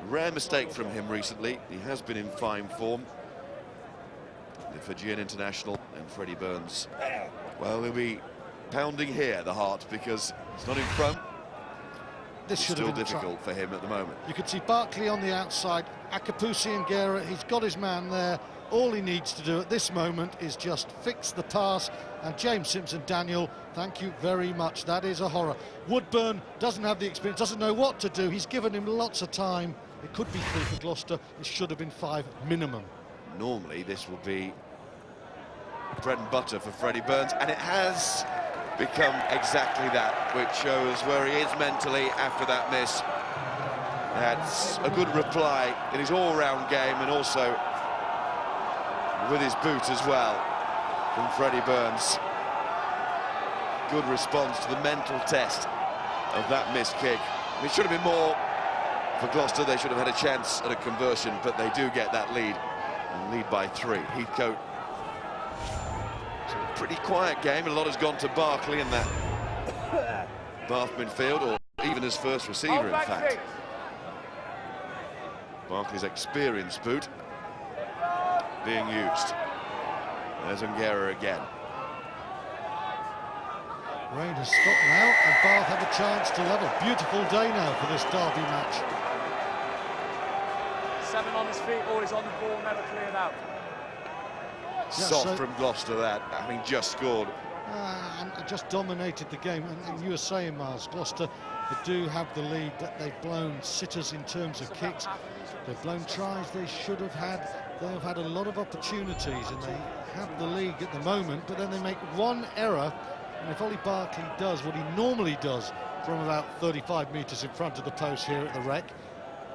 Rare mistake from him recently. He has been in fine form. The Fijian international and Freddie Burns. Well, he'll be pounding here, the heart, because it's not in front. This it's should still have been difficult for him at the moment. You could see Barkley on the outside, Akapusi Ongera, he's got his man there. All he needs to do at this moment is just fix the pass, and James Simpson, Daniel, thank you very much. That is a horror. Woodburn doesn't have the experience, doesn't know what to do. He's given him lots of time. It could be 3 for Gloucester. It should have been 5 minimum. Normally this will be bread and butter for Freddie Burns, and it has become exactly that, which shows where he is mentally after that miss. That's a good reply in his all-round game, and also with his boot as well from Freddie Burns. Good response to the mental test of that missed kick. It should have been more for Gloucester. They should have had a chance at a conversion, but they do get that lead, and lead by 3. Heathcote. It's a pretty quiet game. A lot has gone to Barkley in that Bath midfield, or even as first receiver, in fact. Barkley's experienced boot being used. There's Ongera again. Rain has stopped now, and Bath have a chance to level. Beautiful day now for this derby match. 7 on his feet, always on the ball, never cleared out. Soft from Gloucester, that, having just scored. And just dominated the game. And you were saying, Miles, Gloucester, they do have the lead, but they've blown sitters in terms of kicks. They've blown tries they should have had. They have had a lot of opportunities, and they have the lead at the moment, but then they make one error. And if Ollie Barkley does what he normally does from about 35 metres in front of the post here at the Rec,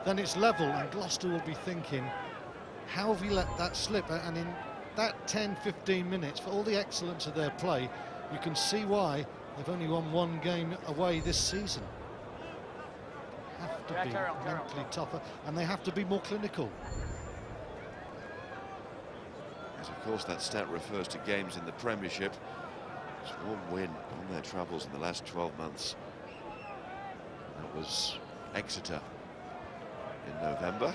then it's level, and Gloucester will be thinking, how have we let that slip? And in that 10-15 minutes, for all the excellence of their play, you can see why they've only won 1 game away this season. Have to be mentally tougher, and they have to be more clinical. As of course that stat refers to games in the Premiership. It's 1 win on their travels in the last 12 months. That was Exeter in November.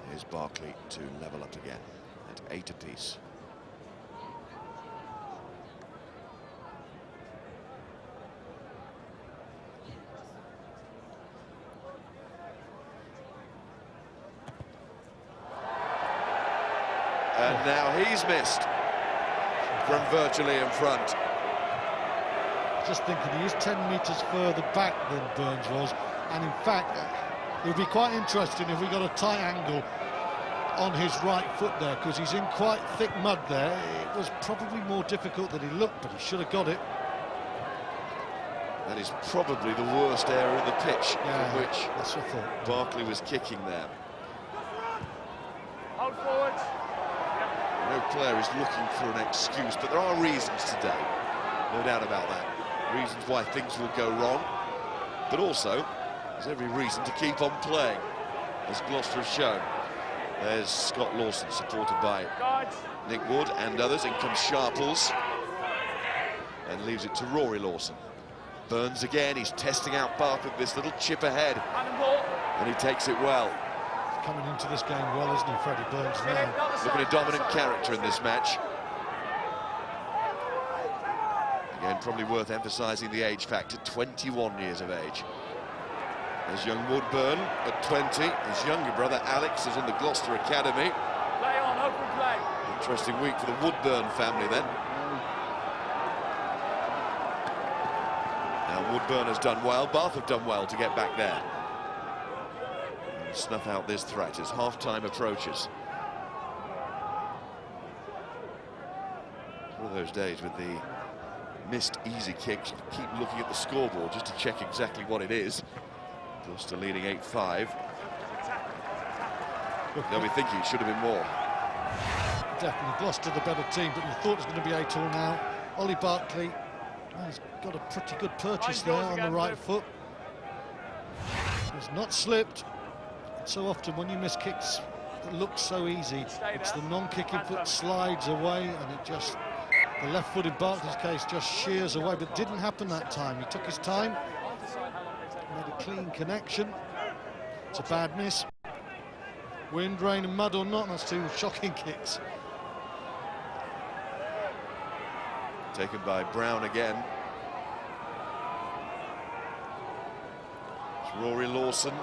Here's Barkley to level up again at 8 apiece. And now he's missed from virtually in front. Just thinking, he is 10 metres further back than Burns was, and in fact it would be quite interesting if we got a tight angle on his right foot there, because he's in quite thick mud there. It was probably more difficult than he looked, but he should have got it. That is probably the worst area of the pitch from which that's what I thought. Barkley was kicking there. Hold forward. No player is looking for an excuse, but there are reasons today, no doubt about that. Reasons why things will go wrong, but also there's every reason to keep on playing, as Gloucester have shown. There's Scott Lawson, supported by Nick Wood and others. In comes Sharples, and leaves it to Rory Lawson. Burns again, he's testing out Bath with this little chip ahead, and he takes it well. Coming into this game well, isn't he, Freddie Burns now? Looking a dominant character in this match. Again, probably worth emphasising the age factor, 21 years of age. There's young Woodburn at 20. His younger brother Alex is in the Gloucester Academy. Play on, open play. Interesting week for the Woodburn family then. Now Woodburn has done well, Bath have done well to get back there. And snuff out this threat as half-time approaches. One of those days with the missed easy kicks, you keep looking at the scoreboard just to check exactly what it is. Gloucester leading 8-5. They'll be thinking it should have been more. Definitely Gloucester the better team, but we thought it was going to be 8-all now. Ollie Barkley, he's got a pretty good purchase there on the right foot. He's not slipped. So often when you miss kicks that look so easy, it's the non-kicking foot slides away, and it just, the left foot in Barkley's case just shears away, but it didn't happen that time. He took his time, made a clean connection. It's a bad miss. Wind, rain and mud or not, that's two shocking kicks. Taken by Brown again. It's Rory Lawson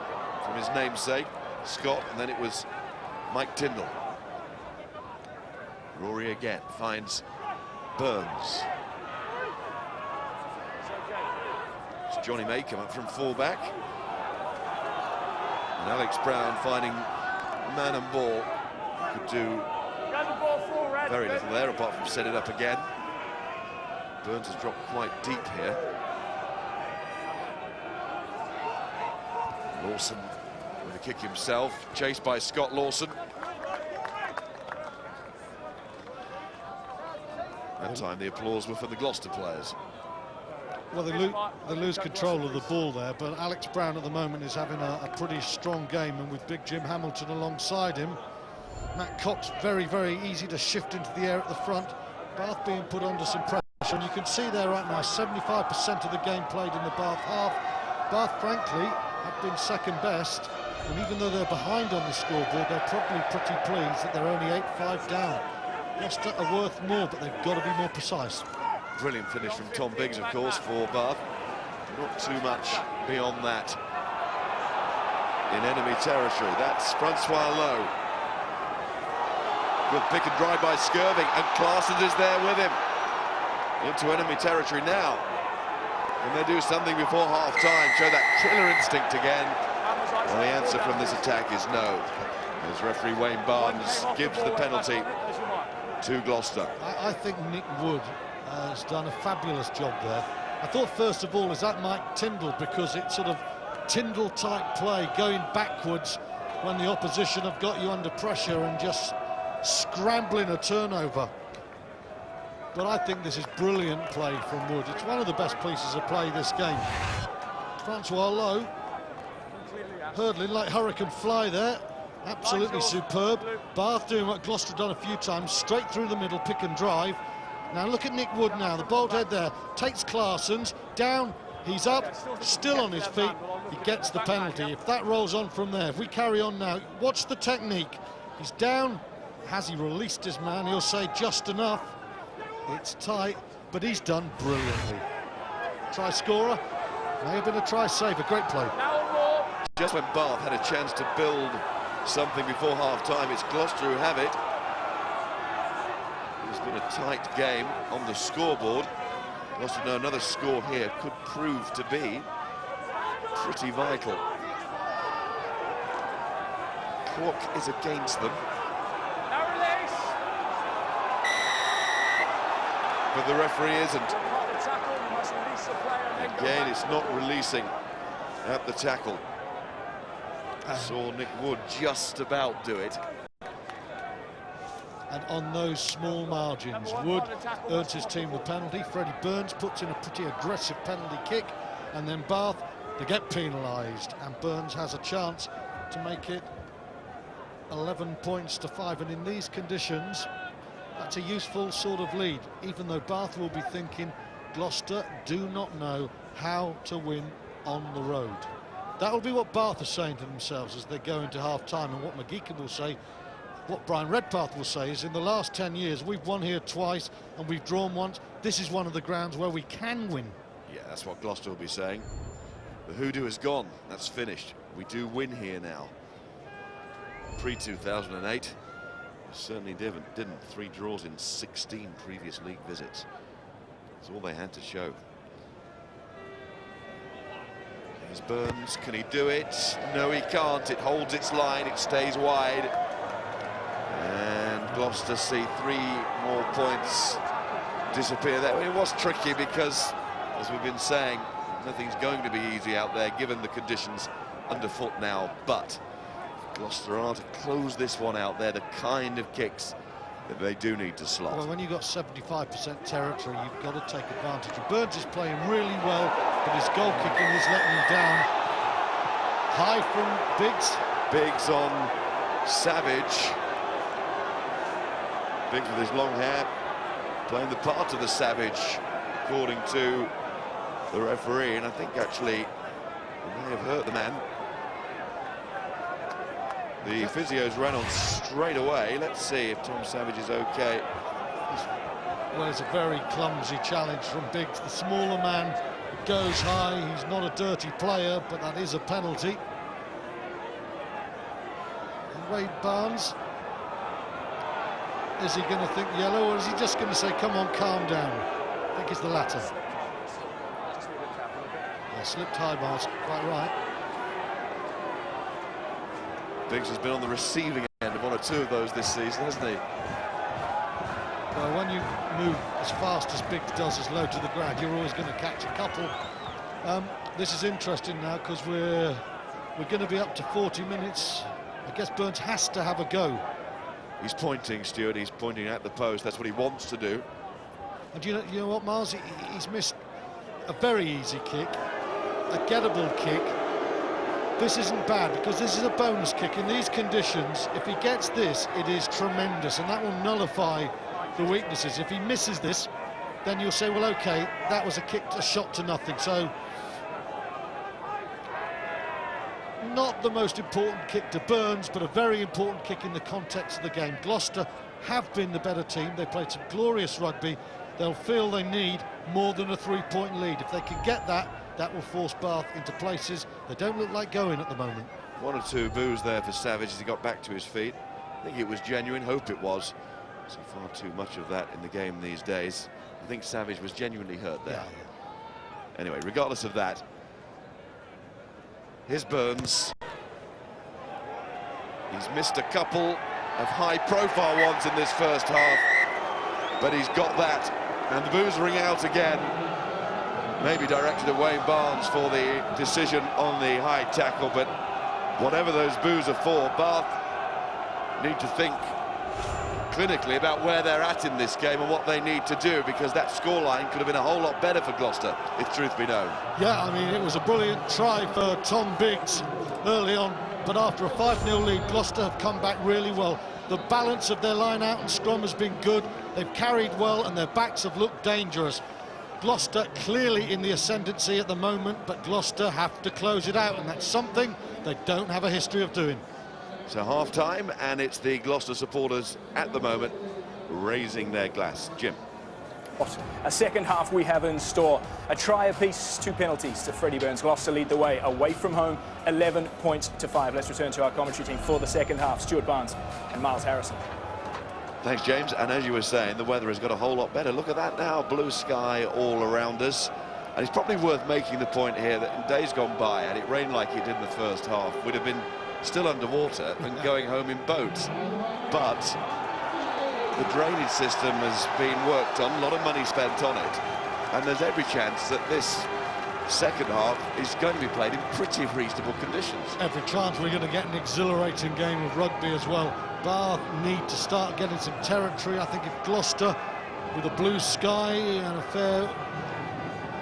from his namesake, Scott, and then it was Mike Tyndall. Rory again finds Burns. It's Johnny May come up from fullback. And Alex Brown finding man and ball. Could do very little there apart from set it up again. Burns has dropped quite deep here. Lawson with a kick himself, chased by Scott Lawson. That time the applause were for the Gloucester players. Well, they lose control of the ball there, but Alex Brown at the moment is having a pretty strong game, and with big Jim Hamilton alongside him, Matt Cox very, very easy to shift into the air at the front. Bath being put under some pressure, and you can see there right now 75% of the game played in the Bath half. Bath, frankly, have been second best, and even though they're behind on the scoreboard, they're probably pretty pleased that they're only 8-5 down. Gloucester are worth more, but they've got to be more precise. Brilliant finish from Tom Biggs, of course, for Bath. Not too much beyond that in enemy territory. That's Francois Lowe. Good pick and drive by Skirving, and Clarsons is there with him. Into enemy territory now. Can they do something before half-time? Show that killer instinct again. Well, the answer from this attack is no. As referee Wayne Barnes gives the penalty to Gloucester. I think Nick Wood has done a fabulous job there. I thought first of all, is that Mike Tyndall, because it's sort of Tyndall type play, going backwards when the opposition have got you under pressure and just scrambling a turnover. But I think this is brilliant play from Wood. It's one of the best pieces of play this game. Francois Lowe hurdling like hurricane fly there. Absolutely superb. Bath doing what Gloucester done a few times, straight through the middle, pick and drive. Now look at Nick Wood now, the bolt head there, takes Clarsons, down, he's up, still on his feet, he gets the penalty. If that rolls on from there, if we carry on now, watch the technique. He's down, has he released his man? He'll say just enough. It's tight, but he's done brilliantly. Try scorer, may have been a try saver, great play. Just when Bath had a chance to build something before half-time, it's Gloucester who have it. It's been a tight game on the scoreboard. Gloucester know another score here could prove to be pretty vital. Clock is against them. But the referee isn't. Again, it's not releasing at the tackle. Saw Nick Wood just about do it. And on those small margins, Wood earns his team the penalty. Freddie Burns puts in a pretty aggressive penalty kick, and then Bath, they get penalised, and Burns has a chance to make it 11 points to 5. And in these conditions, that's a useful sort of lead, even though Bath will be thinking Gloucester do not know how to win on the road. That will be what Bath are saying to themselves as they go into half-time, and what McGeechan will say, what Brian Redpath will say, is in the last 10 years we've won here twice and we've drawn once. This is one of the grounds where we can win. Yeah, that's what Gloucester will be saying. The hoodoo is gone. That's finished. We do win here now. Pre-2008, certainly didn't. 3 draws in 16 previous league visits. That's all they had to show. Here's Burns. Can he do it? No, he can't. It holds its line. It stays wide. And Gloucester see 3 more points disappear there. It was tricky because, as we've been saying, nothing's going to be easy out there given the conditions underfoot now. But Gloucester are to close this one out. They're the kind of kicks that they do need to slot. Well, when you've got 75% territory, you've got to take advantage. Burns is playing really well, but his goal kicking is letting him down. High from Biggs. Biggs on Savage. Biggs with his long hair, playing the part of the Savage, according to the referee, and I think actually he may have hurt the man. The physios ran on straight away. Let's see if Tom Savage is okay. Well, it's a very clumsy challenge from Biggs. The smaller man goes high. He's not a dirty player, but that is a penalty. And Wade Barnes, is he going to think yellow, or is he just going to say, come on, calm down? I think it's the latter. Yeah, slipped high, Barnes, quite right. Biggs has been on the receiving end of 1 or 2 of those this season, hasn't he? Well, when you move as fast as Biggs does as low to the ground, you're always going to catch a couple. This is interesting now because we're going to be up to 40 minutes. I guess Burns has to have a go. He's pointing, Stuart. He's pointing at the post. That's what he wants to do. And you know what, Miles? He's missed a very easy kick, a gettable kick. This isn't bad because this is a bonus kick. In these conditions, if he gets this, it is tremendous, and that will nullify the weaknesses. If he misses this, then you'll say, well, OK, that was a shot to nothing. So, not the most important kick to Burns, but a very important kick in the context of the game. Gloucester have been the better team. They played some glorious rugby. They'll feel they need more than a 3-point lead. If they can get that, that will force Bath into places they don't look like going at the moment. 1 or 2 boos there for Savage as he got back to his feet. I think it was genuine, hope it was. So far too much of that in the game these days. I think Savage was genuinely hurt there. Yeah. Anyway, regardless of that, here's Burns. He's missed a couple of high-profile ones in this first half, but he's got that, and the boos ring out again. Maybe directed at Wayne Barnes for the decision on the high tackle, but whatever those boos are for, Bath need to think clinically about where they're at in this game and what they need to do, because that scoreline could have been a whole lot better for Gloucester, if truth be known. Yeah, I mean, it was a brilliant try for Tom Biggs early on, but after a 5-0 lead, Gloucester have come back really well. The balance of their line out and scrum has been good. They've carried well and their backs have looked dangerous. Gloucester clearly in the ascendancy at the moment, but Gloucester have to close it out, and that's something they don't have a history of doing. So half-time, and it's the Gloucester supporters at the moment raising their glass. Jim. A second half we have in store. A try apiece, 2 penalties to Freddie Burns. Gloucester lead the way away from home, 11 points to 5. Let's return to our commentary team for the second half. Stuart Barnes and Miles Harrison. Thanks, James. And as you were saying, the weather has got a whole lot better. Look at that now, blue sky all around us. And it's probably worth making the point here that in days gone by, and it rained like it did in the first half, we'd have been still underwater and going home in boats. But the drainage system has been worked on, a lot of money spent on it, and there's every chance that this second half is going to be played in pretty reasonable conditions. Every chance we're going to get an exhilarating game of rugby as well. Bath need to start getting some territory. I think if Gloucester, with a blue sky and a fair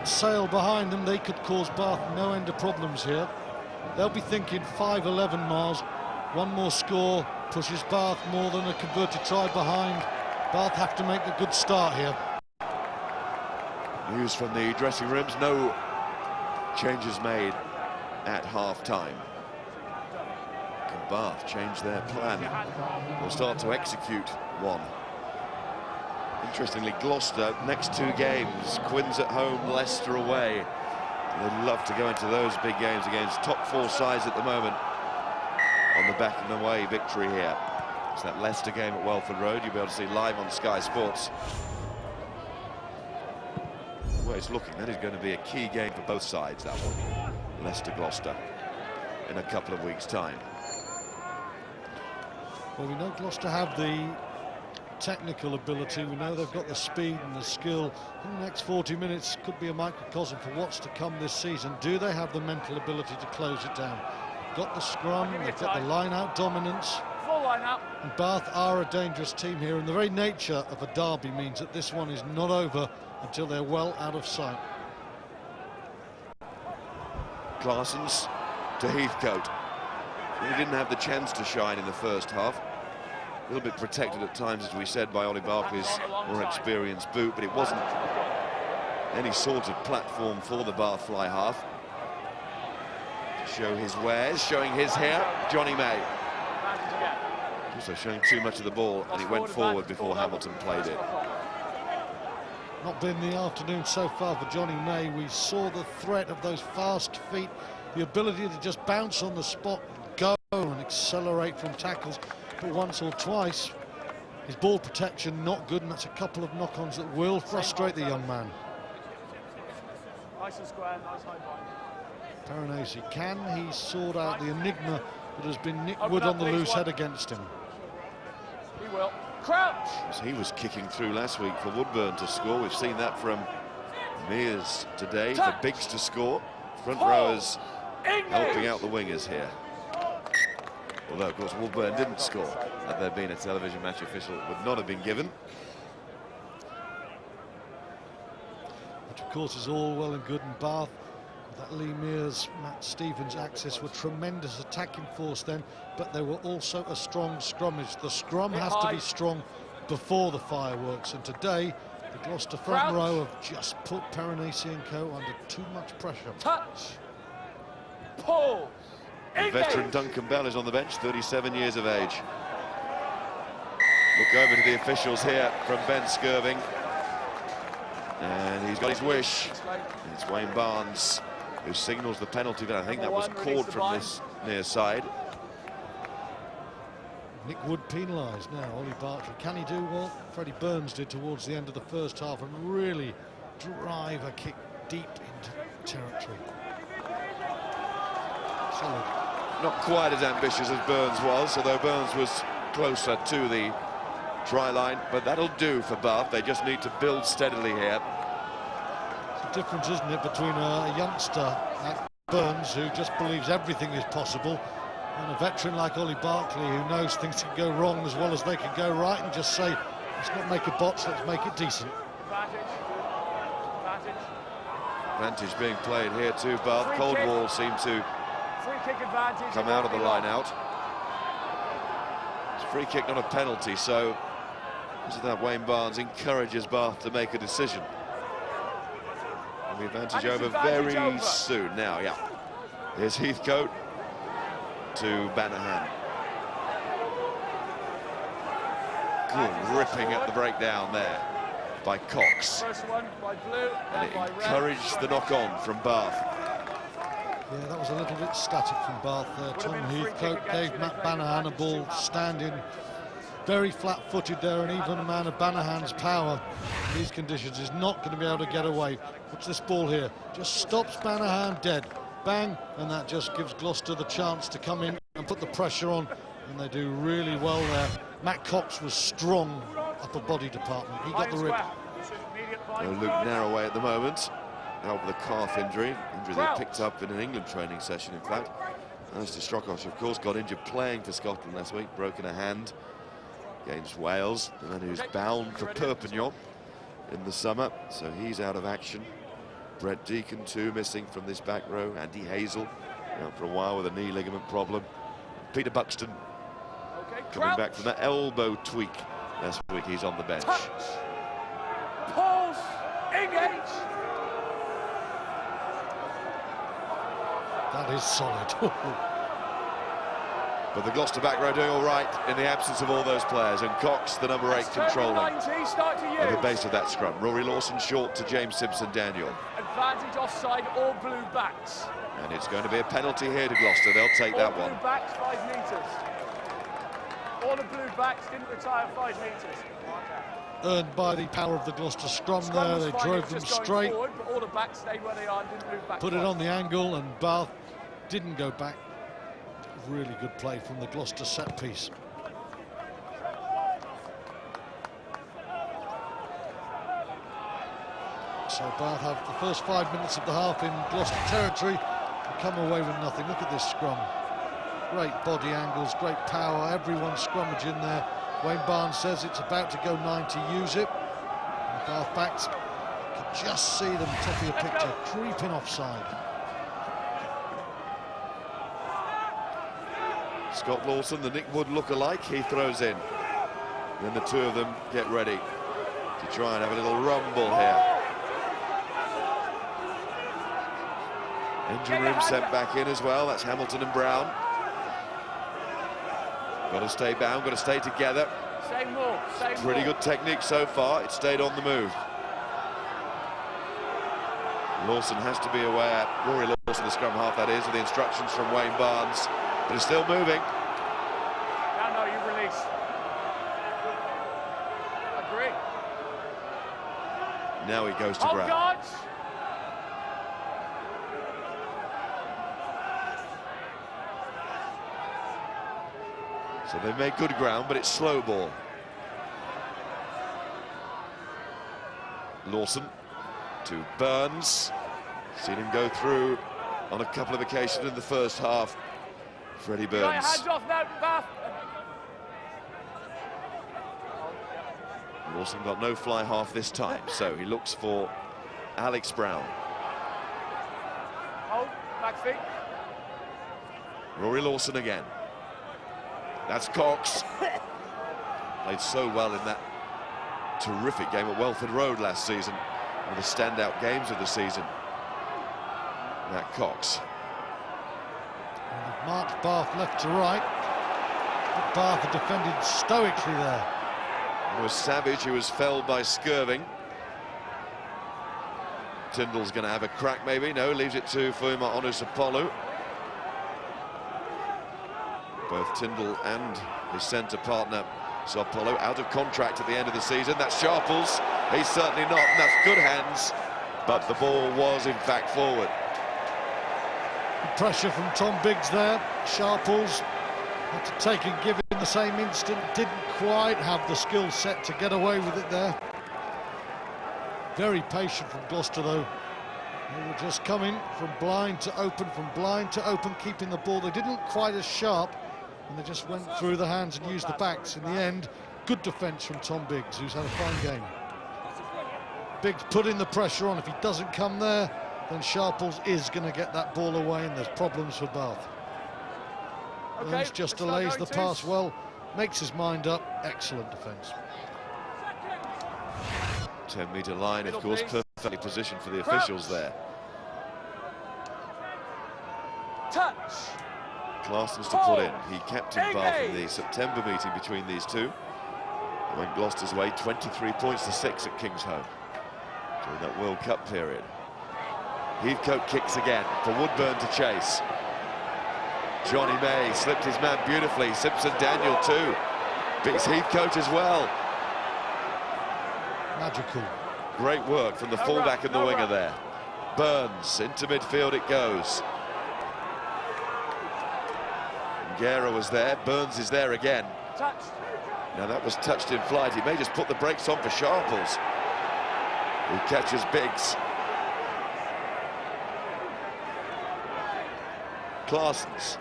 sail behind them, they could cause Bath no end of problems here. They'll be thinking 5-11 miles. One more score pushes Bath more than a converted try behind. Bath have to make a good start here. News from the dressing rooms, no changes made at half-time. Can Bath change their plan? They'll start to execute one. Interestingly, Gloucester, next 2 games, Quins at home, Leicester away. They'd love to go into those big games against top 4 sides at the moment. On the back and away victory here. It's that Leicester game at Welford Road. You'll be able to see live on Sky Sports. The way it's looking, that is going to be a key game for both sides, that one. Leicester-Gloucester in a couple of weeks' time. Well, we know Gloucester have the technical ability. We know they've got the speed and the skill. In the next 40 minutes could be a microcosm for what's to come this season. Do they have the mental ability to close it down? Got the scrum, they've got the line-out dominance. Full line-out. And Bath are a dangerous team here, and the very nature of a derby means that this one is not over until they're well out of sight. Claessens to Heathcote. He didn't have the chance to shine in the first half. A little bit protected at times, as we said, by Ollie Barkley's more experienced boot, but it wasn't any sort of platform for the Bath fly half. To show his wares, showing his hair, Johnny May. Also showing too much of the ball, and he went forward before Hamilton played it. Not been the afternoon so far for Johnny May. We saw the threat of those fast feet, the ability to just bounce on the spot, go and accelerate from tackles. But once or twice, his ball protection not good, and that's a couple of knock-ons that will frustrate the young man. Nice and square, nice high line. Perenesi, can he sort out the enigma that has been Nick Wood on the loose head against him? He will. Crouch! As he was kicking through last week for Woodburn to score. We've seen that from Mears today for Biggs to score. Front rowers helping out the wingers here. Although, of course, Woodburn didn't score. Had there been a television match official, it would not have been given. Which, of course, is all well and good in Bath. That Lee Mears, Matt Stevens axis were tremendous attacking force then, but they were also a strong scrummage. The scrum has to be strong before the fireworks, and today the Gloucester front row have just put Perenesi and co under too much pressure. Touch! Pull! The veteran Duncan Bell is on the bench, 37 years of age. Look over to the officials here from Ben Skirving. And he's got his wish. It's Wayne Barnes who signals the penalty, but I think that was called from this near side. Nick Wood penalised now, Ollie Barkley. Can he do what Freddie Burns did towards the end of the first half and really drive a kick deep into territory? Solid. Not quite as ambitious as Burns was, although Burns was closer to the try line, but that'll do for Bath. They just need to build steadily here. It's a difference, isn't it, between a youngster like Burns, who just believes everything is possible, and a veteran like Ollie Barkley, who knows things can go wrong as well as they can go right, and just say, let's not make a botch, let's make it decent. Advantage being played here too, Bath. Coldwell seemed to come out of the line out. It's a free kick, not a penalty, so isn't that Wayne Barnes encourages Bath to make a decision. And the advantage over very soon now, yeah. Here's Heathcote to Banahan. Good ripping at the breakdown there by Cox. And it encouraged the knock-on from Bath. Yeah, that was a little bit static from Bath there. Tom Heathcote gave Matt Banahan a ball standing very flat-footed there, and even a man of Banahan's power in these conditions is not going to be able to get away. Watch this ball here, just stops Banahan dead. Bang, and that just gives Gloucester the chance to come in and put the pressure on, and they do really well there. Matt Cox was strong upper body department. He got the rip. No Luke Narroway at the moment, out with a calf injury they picked up in an England training session, in fact. Alistair Strokosh, of course, got injured playing for Scotland last week, broken a hand against Wales, the man who's bound for Perpignan in the summer, so he's out of action. Brett Deacon too missing from this back row. Andy Hazel out for a while with a knee ligament problem. Peter Buxton coming back from that elbow tweak last week. He's on the bench. Pulse, engage. That is solid. But the Gloucester back row doing all right in the absence of all those players, and Cox, the number 8, controlling at the base of that scrum. Rory Lawson short to James Simpson-Daniel. Advantage offside, all blue backs. And it's going to be a penalty here to Gloucester. They'll take that one. All blue backs, 5 metres. All the blue backs didn't retire 5 metres. Earned by the power of the Gloucester scrum there. They drove them straight. Forward, but all the backs stayed where they are and didn't move back. Put it on the angle, and Bath didn't go back. Really good play from the Gloucester set piece. So Bath have the first 5 minutes of the half in Gloucester territory and come away with nothing. Look at this scrum. Great body angles, great power, everyone scrummaging there. Wayne Barnes says it's about to go 9 to use it. And the Bath backs can just see them, top of your picture, creeping offside. Scott Lawson, the Nick Wood look-alike, he throws in. Then the two of them get ready to try and have a little rumble here. Engine room sent back in as well. That's Hamilton and Brown. Got to stay bound, got to stay together. Same more, same Pretty good technique so far. It stayed on the move. Lawson has to be aware, Rory Lawson, the scrum half that is, of the instructions from Wayne Barnes, but it's still moving. No, you release. Agree. Now he goes to ground. Guards. So they've made good ground, but it's slow ball. Lawson to Burns. Seen him go through on a couple of occasions in the first half. Freddie Burns. Hands off now, Bath. Lawson got no fly half this time, so he looks for Alex Brown. Hold, back feet. Rory Lawson again. That's Cox. Played so well in that terrific game at Welford Road last season. One of the standout games of the season. That Cox. Marked Bath left to right. But Bath had defended stoically there. It was Savage who was felled by Skirving. Tyndall's going to have a crack maybe. No, leaves it to Fuma Onusapolu. Both Tyndall and his centre partner Sapolo out of contract at the end of the season. That's Sharples. He's certainly not, and that's good hands, but the ball was in fact forward. The pressure from Tom Biggs there. Sharples had to take and give in the same instant. Didn't quite have the skill set to get away with it there. Very patient from Gloucester though. They were just coming from blind to open, keeping the ball. They didn't look quite as sharp, and they just went through the hands and used the backs. In the end, good defence from Tom Biggs, who's had a fine game. Biggs putting the pressure on. If he doesn't come there, then Sharples is going to get that ball away, and there's problems for Bath. Okay, Burns just delays the pass well, makes his mind up. Excellent defence. 10-metre line, of course, perfectly positioned for the officials there. Touch. Clarson's to put in. He captained Bath in the September meeting between these two. It went Gloucester's way, 23 points to 6 at Kingsholm during that World Cup period. Heathcote kicks again for Woodburn to chase. Johnny May slipped his man beautifully. Simpson Daniel too. Beats Heathcote as well. Magical. Great work from the fullback and the winger there. Burns into midfield it goes. Guerra was there. Burns is there again. Touch. Now that was touched in flight. He may just put the brakes on for Sharples, who catches Biggs. Clarson's.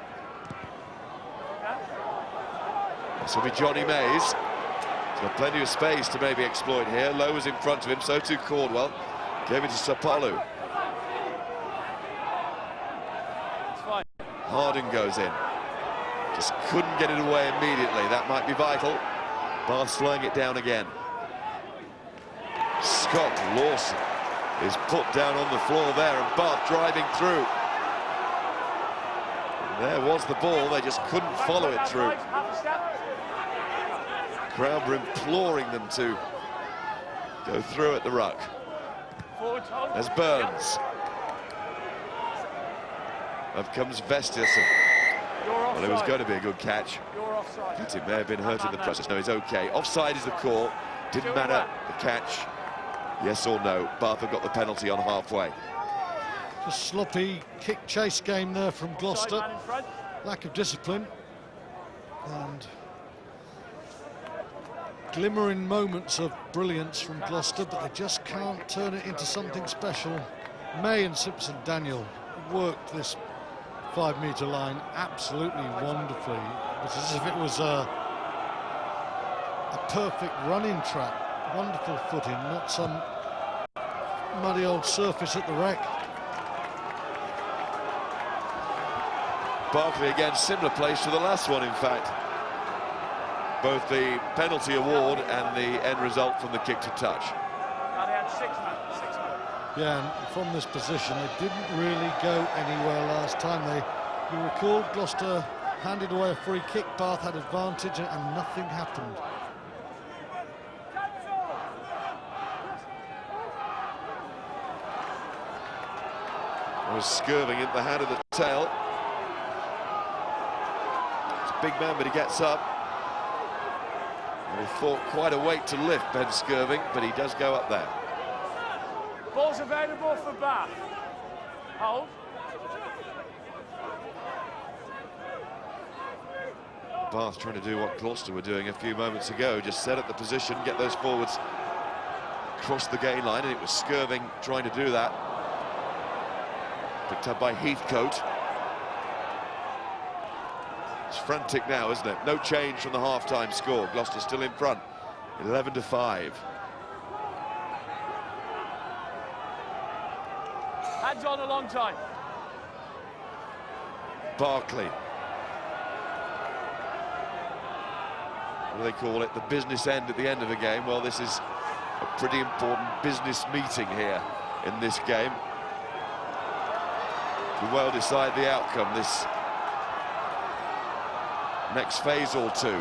This will be Johnny Mays. He's got plenty of space to maybe exploit here. Lowe was in front of him, so too Caldwell. Gave it to Sapolu. Harding goes in. Just couldn't get it away immediately. That might be vital. Bath slowing it down again. Scott Lawson is put down on the floor there, and Bath driving through. And there was the ball. They just couldn't follow it through. Crowd were imploring them to go through at the ruck. Forward, hold. There's Burns. Up comes Vestis. Well, it was going to be a good catch. You're offside. But it may have been hurt in the process. No, he's okay. Offside is the call. Didn't matter the catch. Yes or no. Bath have got the penalty on halfway. Just sloppy kick chase game there from Gloucester. Lack of discipline. And glimmering moments of brilliance from Gloucester, but they just can't turn it into something special. May and Simpson Daniel worked this 5-metre line absolutely wonderfully. It's as if it was a perfect running track. Wonderful footing, not some muddy old surface at the wreck. Barkley again, similar place to the last one, in fact. Both the penalty award and the end result from the kick to touch. They had 6 men. Yeah, and from this position, they didn't really go anywhere last time. You recall, Gloucester handed away a free kick, Bath had advantage, and nothing happened. It was Skirving in the hand of the tail. It's a big man, but he gets up. And he fought quite a weight to lift, Ben Skirving, but he does go up there. Ball's available for Bath. Hold. Bath trying to do what Gloucester were doing a few moments ago, just set up the position, get those forwards across the gain line, and it was Skirving trying to do that. Picked up by Heathcote. It's frantic now, isn't it? No change from the half-time score. Gloucester still in front, 11-5. Hands on a long time. Barkley. What do they call it? The business end at the end of a game. Well, this is a pretty important business meeting here in this game. Could well decide the outcome this next phase or two.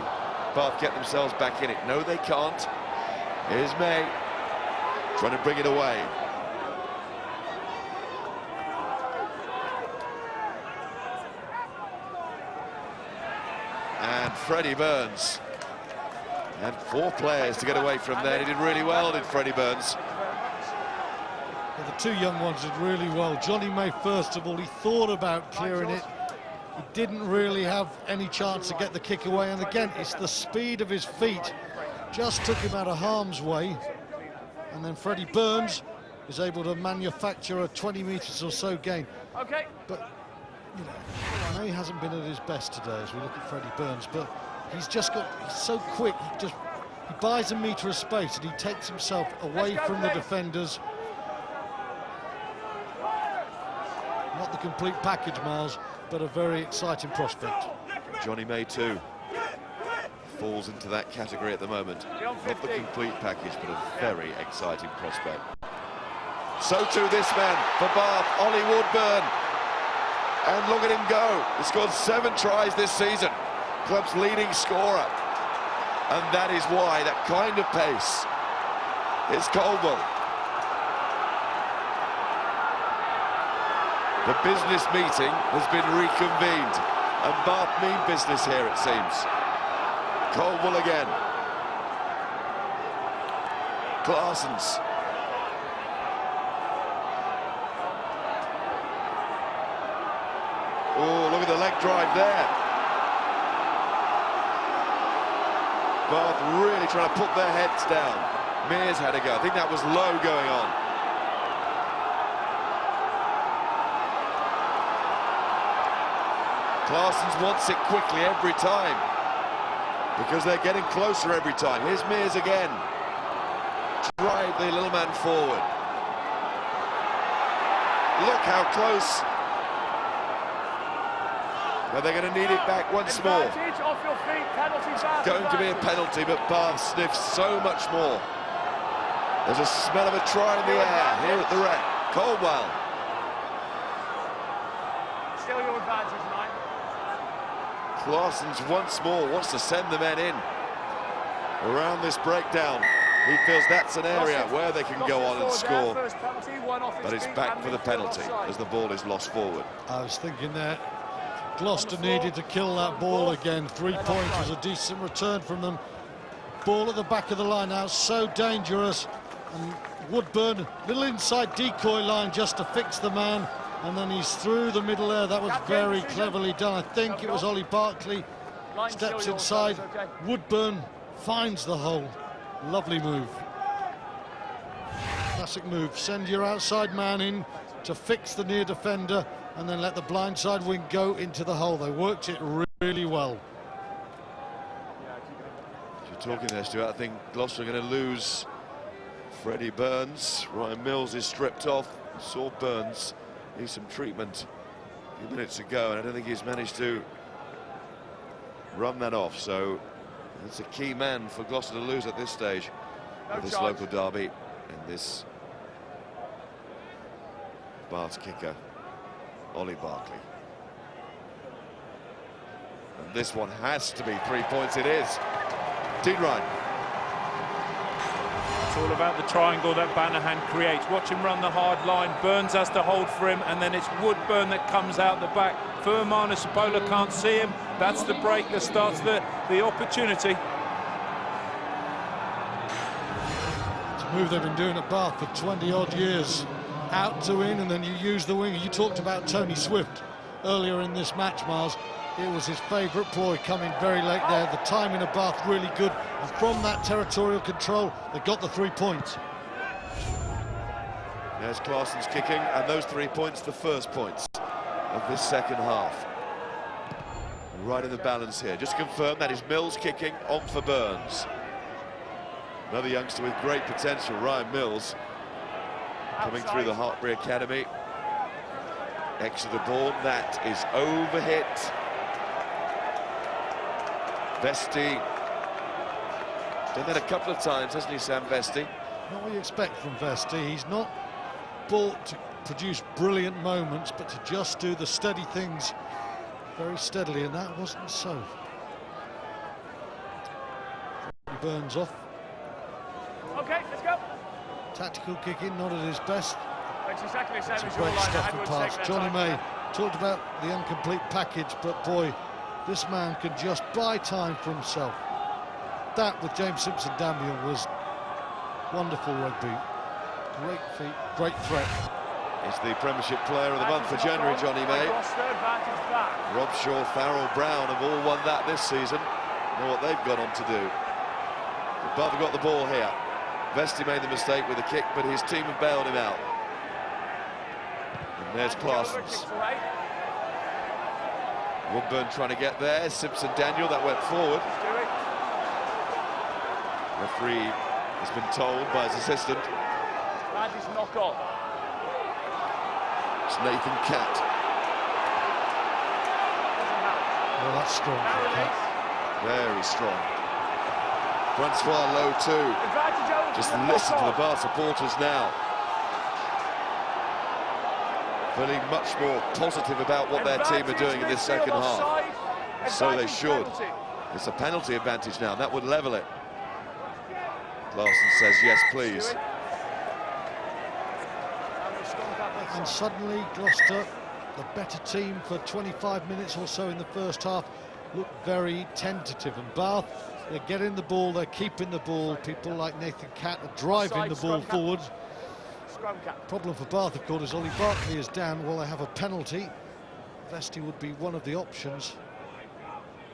Bath get themselves back in it. No, they can't. Here's May trying to bring it away. And Freddie Burns. And 4 players to get away from there. He did really well, did Freddie Burns. Well, the 2 young ones did really well. Johnny May, first of all, he thought about clearing it. He didn't really have any chance to get the kick away. And again, it's the speed of his feet. Just took him out of harm's way. And then Freddie Burns is able to manufacture a 20 metres or so gain. Okay. But, you know, May hasn't been at his best today as we look at Freddie Burns, but he's so quick, he buys a metre of space and he takes himself away from the defenders. Not the complete package, Miles, but a very exciting prospect. Johnny May too falls into that category at the moment. Not the complete package, but a very exciting prospect. So too this man for Bath, Ollie Woodburn. And look at him go. He's scored 7 tries this season. Club's leading scorer. And that is why that kind of pace is Caldwell. The business meeting has been reconvened, and Bath mean business here, it seems. Caldwell again. Claessens. Oh, look at the leg drive there. Bath really trying to put their heads down. Mears had a go. I think that was low going on. Claessens wants it quickly every time because they're getting closer every time. Here's Mears again. Drive the little man forward. Look how close. But they're going to need it back once more. Off your feet, penalty, Bath. Going to be a penalty, but Bath sniffs so much more. There's a smell of a try in the air here at the wreck. Caldwell. Still your advantage, Mike. Claessens once more wants to send the men in around this breakdown. He feels that's an area where they can go on and score. First penalty, one off his But it's feet back and for the midfield penalty offside. as the ball is lost forward. I was thinking there, Gloucester needed to kill that ball again. 3 points was a decent return from them. Ball at the back of the line now, so dangerous. And Woodburn, little inside decoy line just to fix the man. And then he's through the middle there. That was very cleverly done. I think it was Ollie Barkley. Steps inside. Woodburn finds the hole. Lovely move. Classic move. Send your outside man in to fix the near defender and then let the blindside wing go into the hole. They worked it really well. As you're talking there, Stuart, I think Gloucester are going to lose Freddie Burns. Ryan Mills is stripped off. Saw Burns need some treatment a few minutes ago, and I don't think he's managed to run that off. So it's a key man for Gloucester to lose at this stage of this local derby. And this Bath's kicker, Ollie Barkley. And this one has to be 3 points. It is. Dean Ryan. It's all about the triangle that Banahan creates. Watch him run the hard line. Burns has to hold for him, and then it's Woodburn that comes out the back. Furman Sapola can't see him. That's the break that starts the opportunity. It's a move they've been doing at Bath for 20-odd years. Out to in, and then you use the winger. You talked about Tony Swift earlier in this match, Miles. It was his favourite ploy, coming very late there. The timing of Bath really good, and from that territorial control, they got the 3 points. There's Claessen's kicking, and those 3 points, the first points of this second half. Right in the balance here. Just to confirm, that is Mills kicking on for Burns. Another youngster with great potential, Ryan Mills, coming through the Hartbury Academy. Exeter ball, that is overhit. Vesti done that a couple of times, hasn't he, Sam Vesti? Not what you expect from Vesti. He's not bought to produce brilliant moments, but to just do the steady things very steadily, and that wasn't so. He burns off. Okay, let's go. Tactical kicking, not at his best. It's exactly the same It's as a your great line. stuff for pass. Johnny May Yeah. talked about the incomplete package, but boy, this man can just buy time for himself. That with James Simpson-Daniel was wonderful rugby. Great feet, great threat. He's the Premiership Player of the Month for January, Johnny May. Rob Shaw, Farrell Brown have all won that this season. Know what they've gone on to do. But Bath have got the ball here. Vesti made the mistake with the kick, but his team have bailed him out. And there's Claessen's. Woodburn trying to get there. Simpson-Daniel, that went forward. Referee has been told by his assistant. That is knock on. It's Nathan Catt. Well, that's strong. Very strong. Francois Lowe too. Just listen to the Bath supporters now. Feeling much more positive about what their team are doing in this second half. So they should. It's a penalty advantage now. That would level it. Larson says yes, please. And suddenly Gloucester, the better team for 25 minutes or so in the first half, looked very tentative. And Bath, they're getting the ball, they're keeping the ball. People like Nathan Catt are driving the ball forward. Problem for Bath, of course, is Ollie Barkley is down. Well, they have a penalty. Vesti would be one of the options.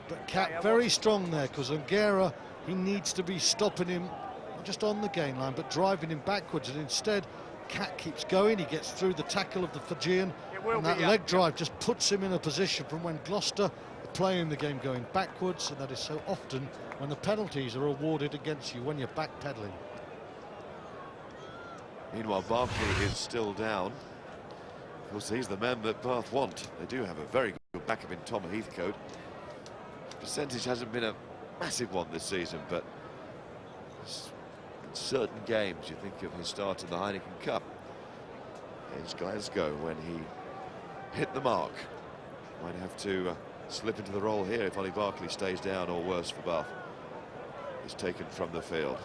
But Catt very strong there, because Ongera, he needs to be stopping him, not just on the gain line, but driving him backwards. And instead, Catt keeps going, he gets through the tackle of the Fijian, and that leg drive just puts him in a position from when Gloucester are playing the game going backwards, and that is so often when the penalties are awarded against you, when you're backpedaling. Meanwhile, Barkley is still down. Of course, he's the man that Bath want. They do have a very good backup in Tom Heathcote. Percentage hasn't been a massive one this season, but in certain games, you think of his start in the Heineken Cup against Glasgow when he hit the mark. Might have to slip into the role here if Ollie Barkley stays down, or worse for Bath, is taken from the field.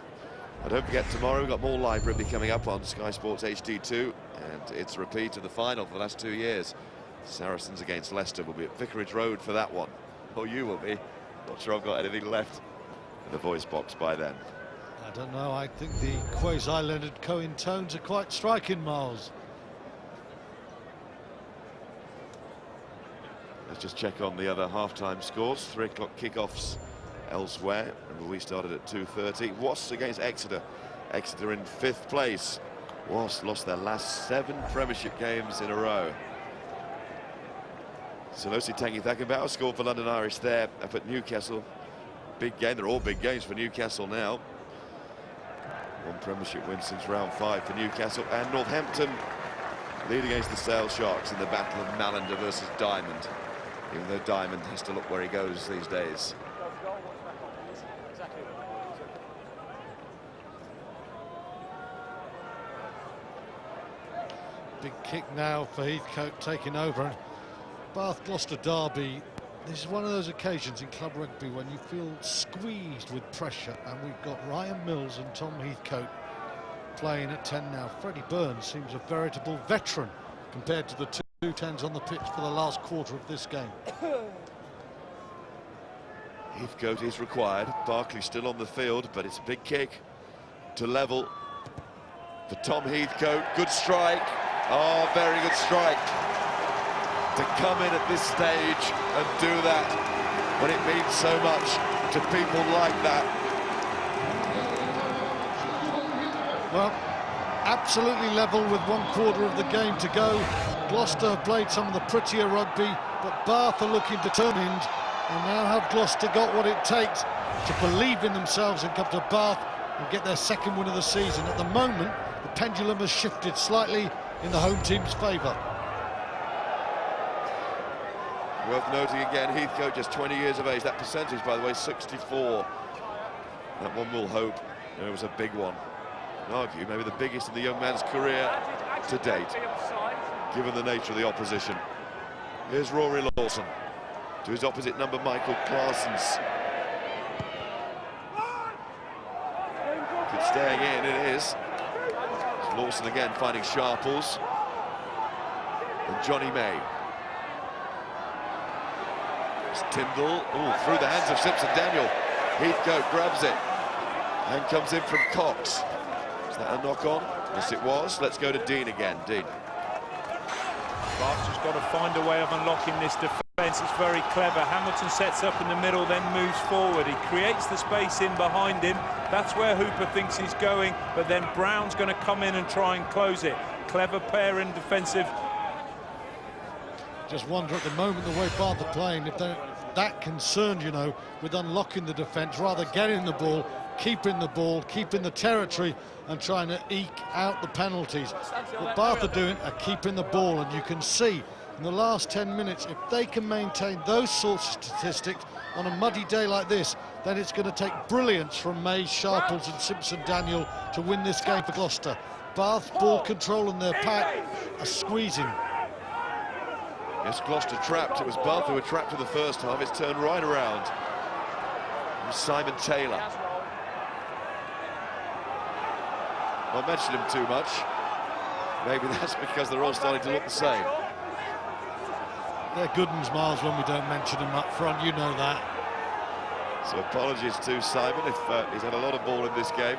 And don't forget, tomorrow we've got more live rugby coming up on Sky Sports HD2, and it's a repeat of the final for the last 2 years. Saracens against Leicester will be at Vicarage Road for that one. Or you will be. Not sure I've got anything left in the voice box by then. I don't know, I think the quasi-Leonard Cohen tones are quite striking, Miles. Let's just check on the other half-time scores. 3 o'clock kickoffs elsewhere. Remember, we started at 2:30. Wasps against Exeter. Exeter in 5th place. Wasps lost their last 7 Premiership games in a row. Solosi Tangi Thakambau scored for London Irish there up at Newcastle. Big game. They're all big games for Newcastle now. 1 Premiership win since round 5 for Newcastle. And Northampton lead against the Sale Sharks in the battle of Mallander versus Diamond. Even though Diamond has to look where he goes these days. Big kick now for Heathcote taking over. Bath Gloucester derby, this is one of those occasions in club rugby when you feel squeezed with pressure, and we've got Ryan Mills and Tom Heathcote playing at 10 now. Freddie Burns seems a veritable veteran compared to the two 10s on the pitch for the last quarter of this game. Heathcote is required. Barkley still on the field, but it's a big kick to level for Tom Heathcote. Good strike. Oh, very good strike. To come in at this stage and do that when it means so much to people like that. Well, absolutely level with 1/4 of the game to go. Gloucester have played some of the prettier rugby, but Bath are looking determined, and now have Gloucester got what it takes to believe in themselves and come to Bath and get their 2nd win of the season. At the moment, the pendulum has shifted slightly in the home team's favour. Worth noting again, Heathcote just 20 years of age. That percentage, by the way, 64. That one will hope. It was a big one. I'd argue maybe the biggest in the young man's career to date, given the nature of the opposition. Here's Rory Lawson to his opposite number, Michael Claessens. Good staying in, it is. Lawson again finding Sharples. And Johnny May. It's Tyndall, through the hands of Simpson Daniel. Heathcote grabs it and comes in from Cox. Is that a knock-on? Yes, it was. Let's go to Dean again. Dean. Bath's just got to find a way of unlocking this defence. It's very clever. Hamilton sets up in the middle, then moves forward. He creates the space in behind him. That's where Hooper thinks he's going, but then Brown's going to come in and try and close it. Clever pair in defensive. Just wonder at the moment the way Bath are playing, if they're that concerned, you know, with unlocking the defence, rather getting the ball, keeping the territory and trying to eke out the penalties. What Bath are doing are keeping the ball, and you can see in the last 10 minutes, if they can maintain those sorts of statistics on a muddy day like this, then it's going to take brilliance from Mays, Sharples and Simpson Daniel to win this game for Gloucester. Bath ball control and their pack are squeezing. Yes, Gloucester trapped. It was Bath who were trapped in the first half. It's turned right around. Simon Taylor. Not mention him too much. Maybe that's because they're all starting to look the same. They're good ones, Miles, when we don't mention them up front, you know that. So apologies to Simon if he's had a lot of ball in this game.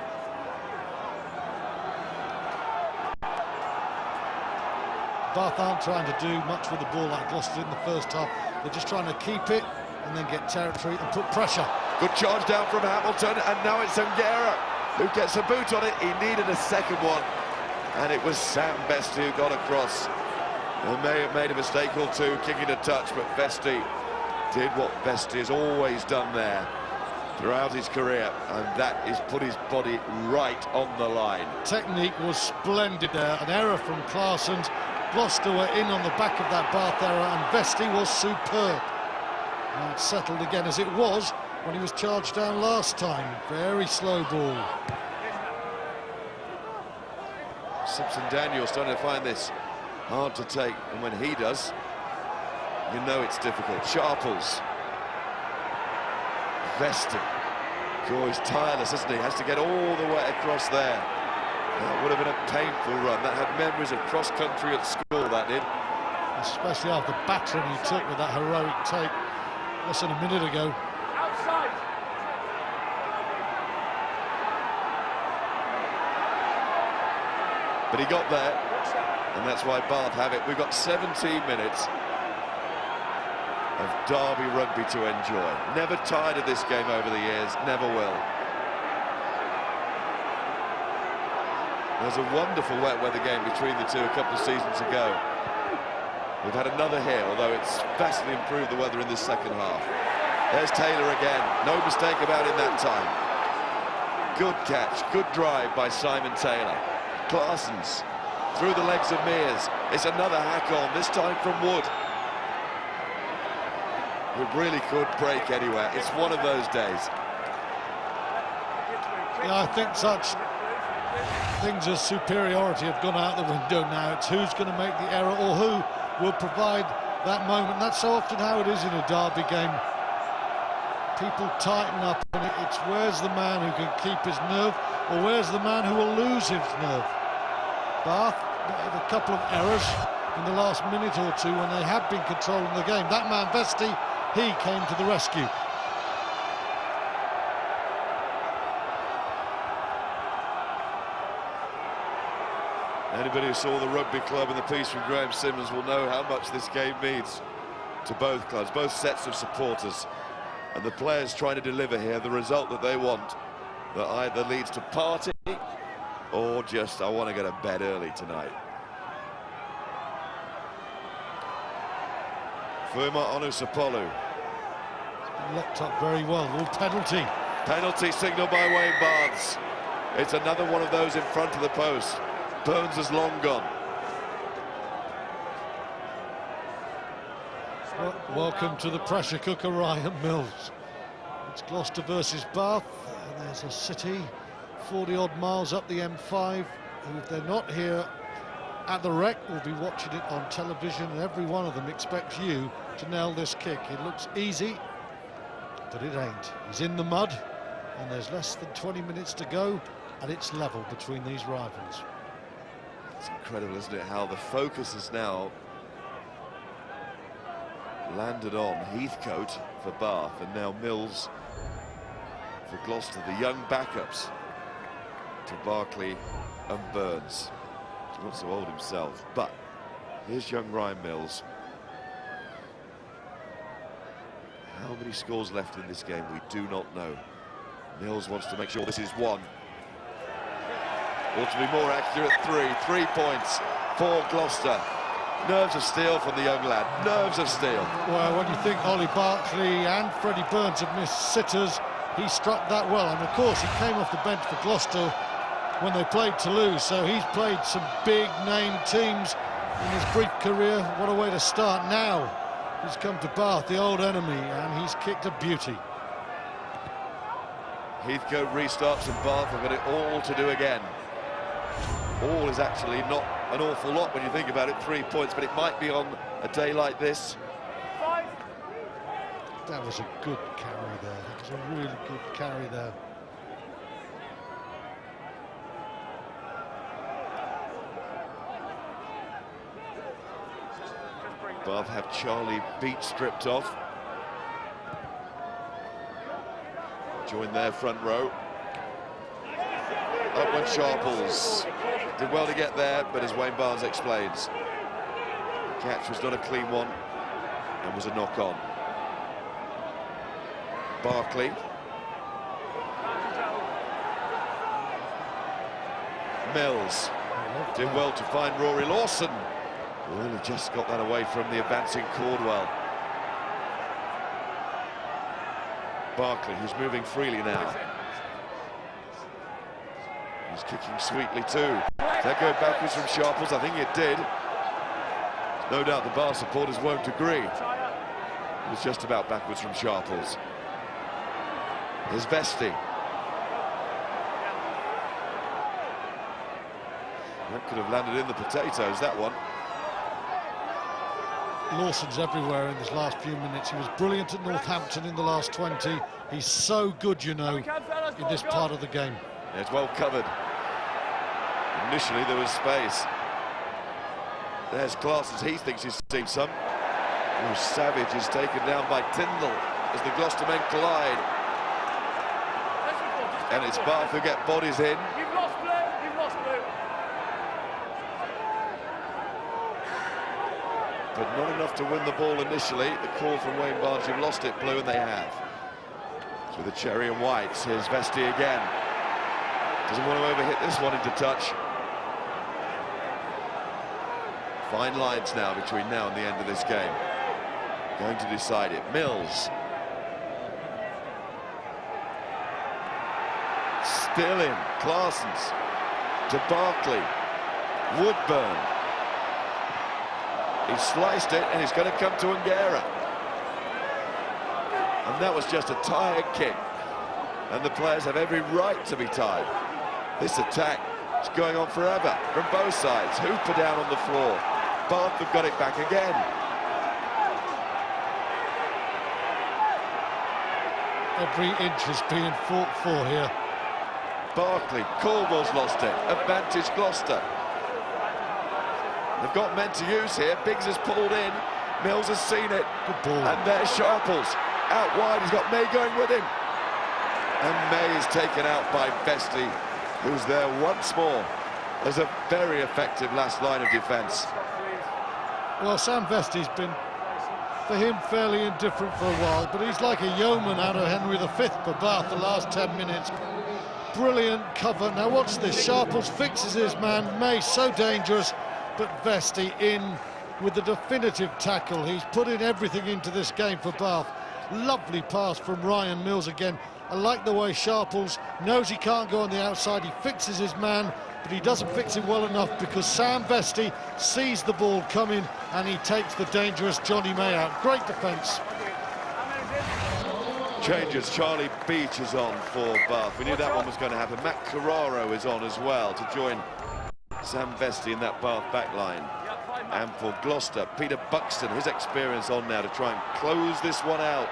Bath aren't trying to do much with the ball like Gloucester in the first half. They're just trying to keep it and then get territory and put pressure. Good charge down from Hamilton, and now it's Ongera who gets a boot on it. He needed a second one, and it was Sam Vesti who got across. They may have made a mistake or two kicking a touch, but Vesti did what Vesti has always done there throughout his career, and that is put his body right on the line. Technique was splendid there. An error from Claessens. Gloucester were in on the back of that Bath error, and Vesti was superb. Now it's settled again as it was when he was charged down last time. Very slow ball. Simpson Daniel starting to find this hard to take, and when he does, you know it's difficult. Sharples. Vesti Oh, he's tireless, isn't he? Has to get all the way across there. That would have been a painful run. That had memories of cross-country at school, that did. Especially after the battering he took with that heroic take less than a minute ago. Outside. But he got there, and that's why Bath have it. We've got 17 minutes of derby rugby to enjoy. Never tired of this game over the years, never will. There's a wonderful wet weather game between the two a couple of seasons ago. We've had another here, although it's vastly improved the weather in this second half. There's Taylor again, no mistake about him that time. Good catch, good drive by Simon Taylor. Claessens through the legs of Mears. It's another hack on, this time from Wood. It really could break anywhere. It's one of those days. Yeah, I think such things as superiority have gone out the window now. It's who's going to make the error or who will provide that moment. That's so often how it is in a derby game. People tighten up, and it's where's the man who can keep his nerve, or where's the man who will lose his nerve. Bath made a couple of errors in the last minute or two when they had been controlling the game. That man, Vesti, he came to the rescue. Anybody who saw the rugby club and the piece from Graham Simmons will know how much this game means to both clubs, both sets of supporters, and the players trying to deliver here the result that they want, that either leads to party or just, I want to go to bed early tonight. Fuma Onusapolu. Locked up very well. Oh, penalty. Penalty signal by Wayne Barnes. It's another one of those in front of the post. Burns has long gone. Welcome to the pressure cooker, Ryan Mills. It's Gloucester versus Bath, and there's a city 40-odd miles up the M5 who, if they're not here at the Rec, will be watching it on television, and every one of them expects you to nail this kick. It looks easy, but it ain't. He's in the mud, and there's less than 20 minutes to go, and it's level between these rivals. It's incredible, isn't it, how the focus is now landed on Heathcote for Bath, and now Mills for Gloucester, the young backups to Barkley and Burns. He's not so old himself, but here's young Ryan Mills. How many scores left in this game, we do not know. Mills wants to make sure this is one. Or to be more accurate, 3 points for Gloucester. Nerves of steel from the young lad, nerves of steel. Well, when you think Ollie Barkley and Freddie Burns have missed sitters, he struck that well. And of course, he came off the bench for Gloucester when they played Toulouse, so he's played some big-name teams in his brief career. What a way to start. Now he's come to Bath, the old enemy, and he's kicked a beauty. Heathcote restarts and Bath have got it all to do again. All is actually not an awful lot when you think about it, 3 points, but it might be on a day like this. That was a good carry there. That was a really good carry there. Bath have Charlie Beat stripped off. Join their front row. Up went Sharples. Did well to get there, but as Wayne Barnes explains, the catch was not a clean one and was a knock-on. Barkley. Mills did well to find Rory Lawson. Really just got that away from the advancing Caldwell. Barkley, who's moving freely now. He's kicking sweetly too. Did that go backwards from Sharples? I think it did. No doubt the Bath supporters won't agree. It was just about backwards from Sharples. Here's Vesti. That could have landed in the potatoes, that one. Lawson's everywhere in this last few minutes. He was brilliant at Northampton in the last 20. He's so good, you know, in this part of the game. Yeah, it's well covered. Initially there was space. There's Glos as he thinks he's seen some. Oh, Savage is taken down by Tyndall as the Gloucester men collide. And it's Bath who get bodies in. You've lost blue, you've lost blue. But not enough to win the ball initially. The call from Wayne Barnes, you've lost it, Blue, and they have. So the cherry and whites, here's Vesti again. Doesn't want to overhit this one into touch. Fine lines now between now and the end of this game. Going to decide it. Mills. Still in. Claessens to Barkley. Woodburn. He sliced it and it's going to come to Angera. And that was just a tired kick. And the players have every right to be tired. This attack is going on forever from both sides. Hooper down on the floor. Bath have got it back again. Every inch is being fought for here. Barkley, Caldwell's lost it. Advantage Gloucester. They've got men to use here. Biggs has pulled in. Mills has seen it. Good ball. And there's Sharples. Out wide, he's got May going with him. And May is taken out by Vesti, who's there once more as a very effective last line of defence. Well, Sam Vesti's been, for him, fairly indifferent for a while, but he's like a yeoman out of Henry V for Bath the last 10 minutes. Brilliant cover. Now watch this. Sharples fixes his man. May so dangerous, but Vesti in with the definitive tackle. He's put in everything into this game for Bath. Lovely pass from Ryan Mills again. I like the way Sharples knows he can't go on the outside. He fixes his man, but he doesn't fix him well enough because Sam Vesti sees the ball coming and he takes the dangerous Johnny May out. Great defence. Changes. Charlie Beach is on for Bath. We knew that one was going to happen. Matt Carraro is on as well to join Sam Vesti in that Bath back line. And for Gloucester, Peter Buxton, his experience on now to try and close this one out.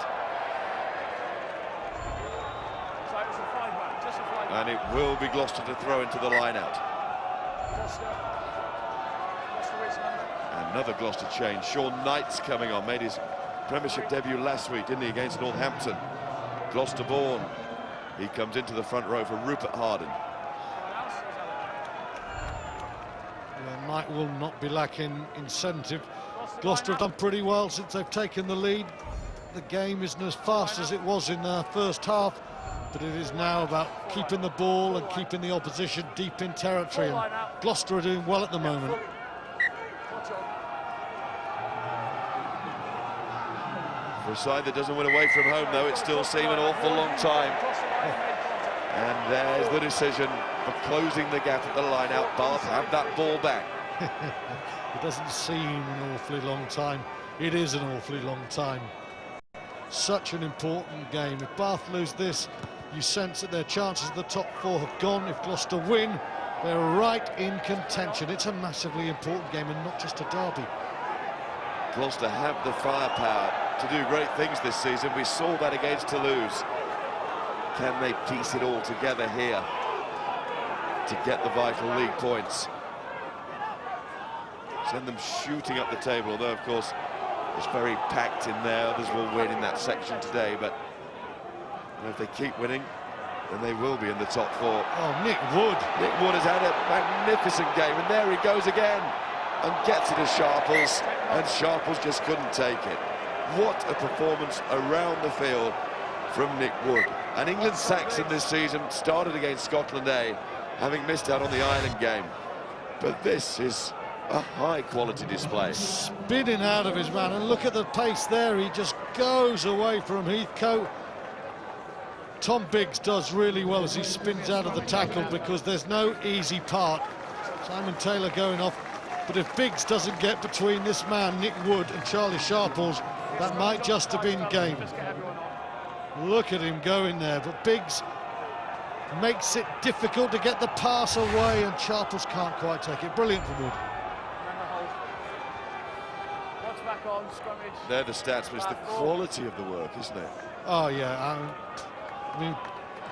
And it will be Gloucester to throw into the line out. Another Gloucester change. Sean Knight's coming on. Made his Premiership debut last week, didn't he, against Northampton. Gloucester born. He comes into the front row for Rupert Harden. Well, Knight will not be lacking incentive. Gloucester have done pretty well since they've taken the lead. The game isn't as fast as it was in the first half, but it is now about keeping the ball and keeping the opposition deep in territory, and Gloucester are doing well at the moment. For a side that doesn't win away from home, though, it still seems an awful long time. And there's the decision for closing the gap at the line-out. Bath have that ball back. It doesn't seem an awfully long time. It is an awfully long time. Such an important game. If Bath lose this, you sense that their chances of the top four have gone. If Gloucester win, they're right in contention. It's a massively important game and not just a derby. Gloucester have the firepower to do great things this season. We saw that against Toulouse. Can they piece it all together here to get the vital league points? Send them shooting up the table, although, of course, it's very packed in there. Others will win in that section today, but if they keep winning, then they will be in the top four. Oh, Nick Wood. Nick Wood has had a magnificent game, and there he goes again, and gets it to Sharples, and Sharples just couldn't take it. What a performance around the field from Nick Wood. And England's sacks in this season started against Scotland A, having missed out on the Ireland game. But this is a high-quality display. Spinning out of his man, and look at the pace there. He just goes away from Heathcote. Tom Biggs does really well as he spins out of the tackle because there's no easy part. Simon Taylor going off, but if Biggs doesn't get between this man, Nick Wood, and Charlie Sharples, that might just have been game. Look at him going there, but Biggs makes it difficult to get the pass away, and Sharples can't quite take it. Brilliant from Wood. Watch back on. long scrummage. They're the stats, but it's the quality of the work, isn't it? Oh, yeah. I mean,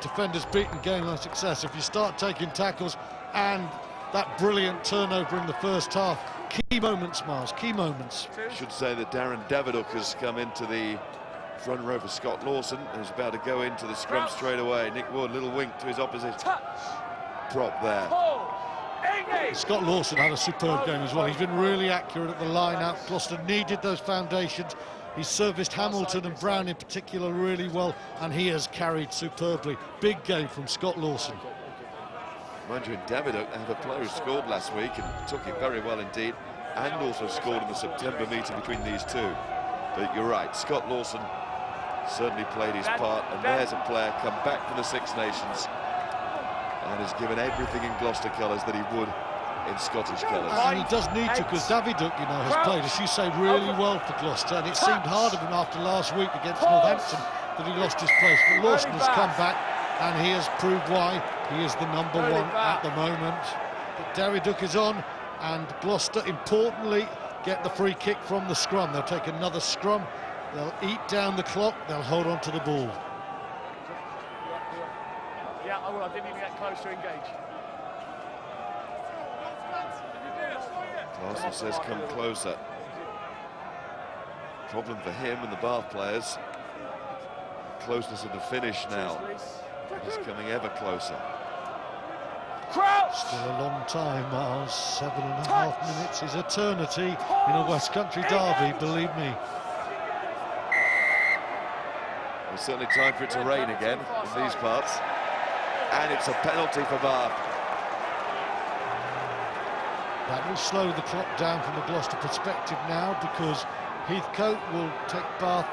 defenders beaten game on success. If you start taking tackles and that brilliant turnover in the first half, key moments, Miles, key moments. I should say that Darren Davidoff has come into the front row for Scott Lawson and is about to go into the scrum straight away. Nick Wood, little wink to his opposite prop there. Scott Lawson had a superb game as well. He's been really accurate at the line-out. Gloucester needed those foundations. He serviced Hamilton and Brown in particular really well, and he has carried superbly. Big game from Scott Lawson. Mind you, in Davidoff, they have a player who scored last week and took it very well indeed, and also scored in the September meeting between these two. But you're right, Scott Lawson certainly played his part, and there's a player come back from the Six Nations and has given everything in Gloucester colours that he would in Scottish colours. And he does need to, because Davidoff, you know, has played, as you say, really well for Gloucester, and it seemed hard of him after last week against Northampton that he lost his place. But Lawson has come back, and he has proved why he is the number one at the moment. But Davidoff is on, and Gloucester, importantly, get the free kick from the scrum. They'll take another scrum, they'll eat down the clock, they'll hold on to the ball. Yeah, I didn't even get close to engage. Larson says come closer. Problem for him and the Bath players. Closeness of the finish now. He's coming ever closer. Still a long time, Miles. 7.5 minutes is eternity in a West Country derby, believe me. There's certainly time for it to rain again in these parts. And it's a penalty for Bath. That will slow the clock down from the Gloucester perspective now, because Heathcote will take Bath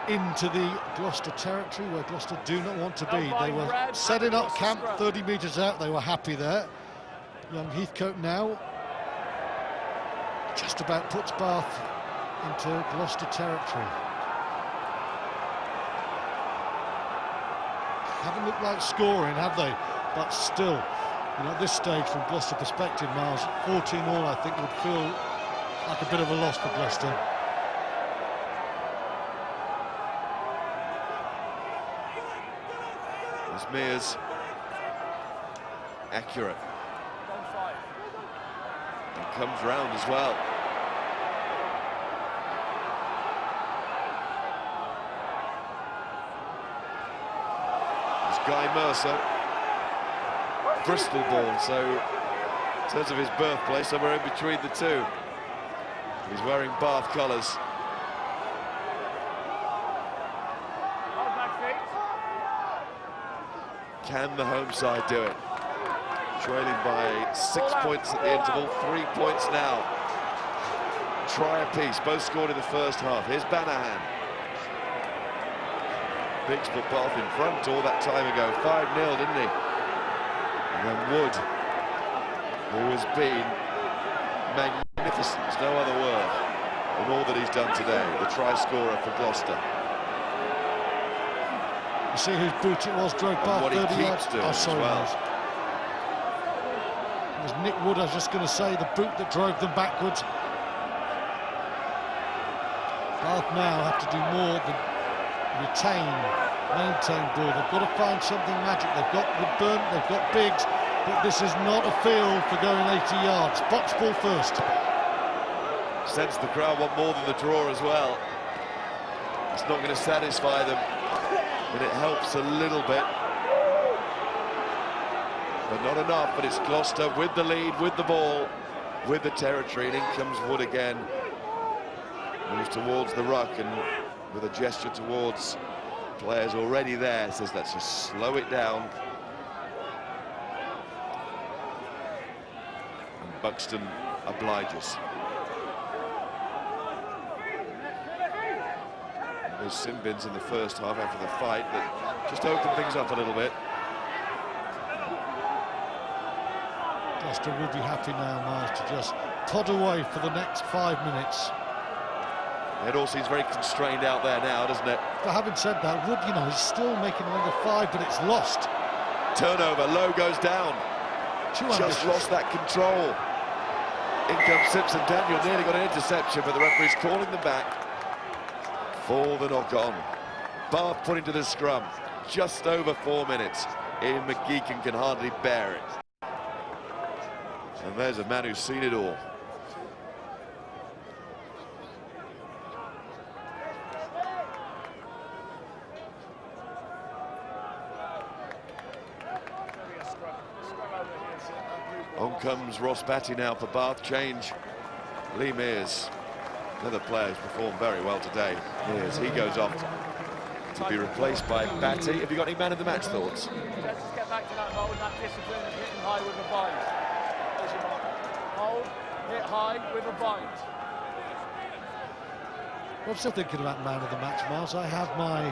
into the Gloucester territory where Gloucester do not want to be. They were setting up camp 30 metres out, they were happy there. Young Heathcote now just about puts Bath into Gloucester territory. Haven't looked like scoring, have they? But still, you know, at this stage from Gloucester perspective, Miles, 14-all I think would feel like a bit of a loss for Gloucester. As Mears accurate. And comes round as well. There's Guy Mercer. Bristol born, so in terms of his birthplace, somewhere in between the two. He's wearing Bath colours. Can the home side do it? Trailing by 6 points at the interval, 3 points now. Try apiece, both scored in the first half. Here's Banahan. Biggs put Bath in front all that time ago, 5-0, didn't he? And then Wood, who has been magnificent, there's no other word, in all that he's done today, the try scorer for Gloucester. You see whose boot it was, drove Bath 30 yards. Oh, sorry, Miles. It was Nick Wood, I was just going to say, the boot that drove them backwards. Bath now have to do more than maintain ball. They've got to find something magic. They've got Woodburn, they've got Biggs, but this is not a field for going 80 yards. Box ball first. Sense the crowd want more than the draw as well. It's not going to satisfy them, but it helps a little bit. But not enough, but it's Gloucester with the lead, with the ball, with the territory, and in comes Wood again. Moves towards the ruck, and with a gesture towards players already there, says let's just slow it down. And Buxton obliges. And those sin bins in the first half after the fight that just opened things up a little bit. Gloucester will be happy now, Miles, to just pod away for the next 5 minutes. It all seems very constrained out there now, doesn't it? But having said that, Wood, you know, is still making another 5, but it's lost. Turnover, Lowe goes down. Too Just ambitious. lost that control. In comes Simpson. Daniel nearly got an interception, but the referee's calling them back for the knock-on. Bath put into the scrum. Just over 4 minutes. Ian McGeechan can hardly bear it. And there's a man who's seen it all. On comes Ross Batty now for Bath. Change. Lee Mears. Another player who's performed very well today. Mears, he goes off to be replaced by Batty. Have you got any man of the match thoughts? Let's just get back to that hold, that discipline of hitting high with a bind. There's your mark. Hold, hit high with a bind. I'm still thinking about man of the match, Miles. I have my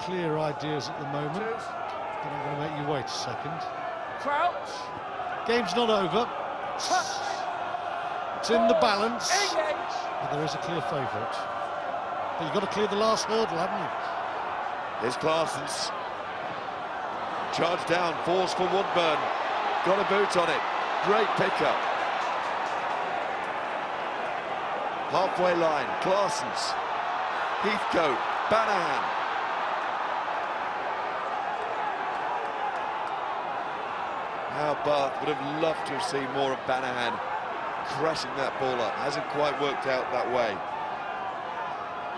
clear ideas at the moment, but I'm going to make you wait a second. Crouch. Game's not over. It's in the balance, but there is a clear favourite. But you've got to clear the last hurdle, haven't you? Here's Claessens. Charge down, falls for Woodburn. Got a boot on it. Great pickup. Halfway line, Claessens. Heathcote, Banahan. How Bath would have loved to have seen more of Banahan crashing that ball up. Hasn't quite worked out that way.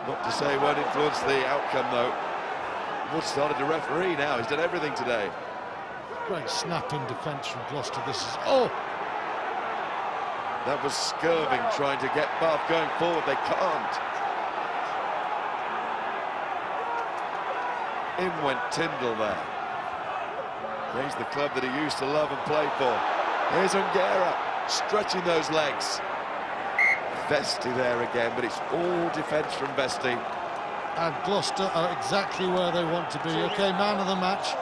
Not to say it won't influence the outcome, though. Wood started to referee now. He's done everything today. Great snapping defence from Gloucester. This is... Oh! That was Skirving trying to get Bath going forward. They can't. In went Tyndall there. He's the club that he used to love and play for. Here's Ongera stretching those legs. Vesti there again, but it's all defence from Vesti. And Gloucester are exactly where they want to be. OK, man of the match.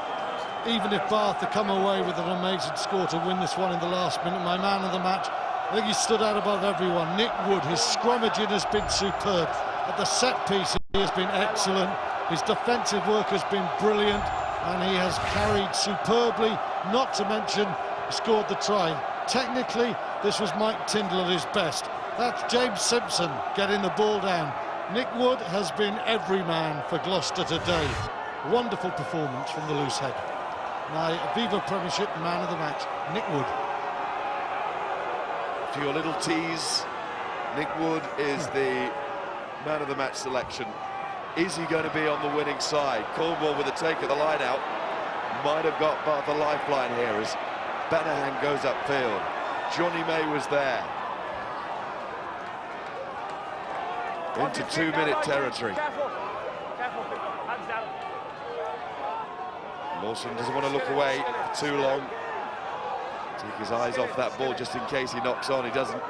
Even if Bath have come away with an amazing score to win this one in the last minute, my man of the match, I think he stood out above everyone. Nick Wood, his scrummaging has been superb. At the set piece, he has been excellent. His defensive work has been brilliant, and he has carried superbly, not to mention scored the try. Technically, this was Mike Tyndall at his best. That's James Simpson getting the ball down. Nick Wood has been every man for Gloucester today. Wonderful performance from the loose head. My Aviva Premiership man of the match, Nick Wood. For your little tease, Nick Wood is the man of the match selection. Is he going to be on the winning side? Cornwall with a take at the line out. Might have got Bath a lifeline here as Banahan goes upfield. Johnny May was there. Into 2-minute territory. Lawson doesn't want to look away for too long. Take his eyes off that ball just in case he knocks on. He doesn't.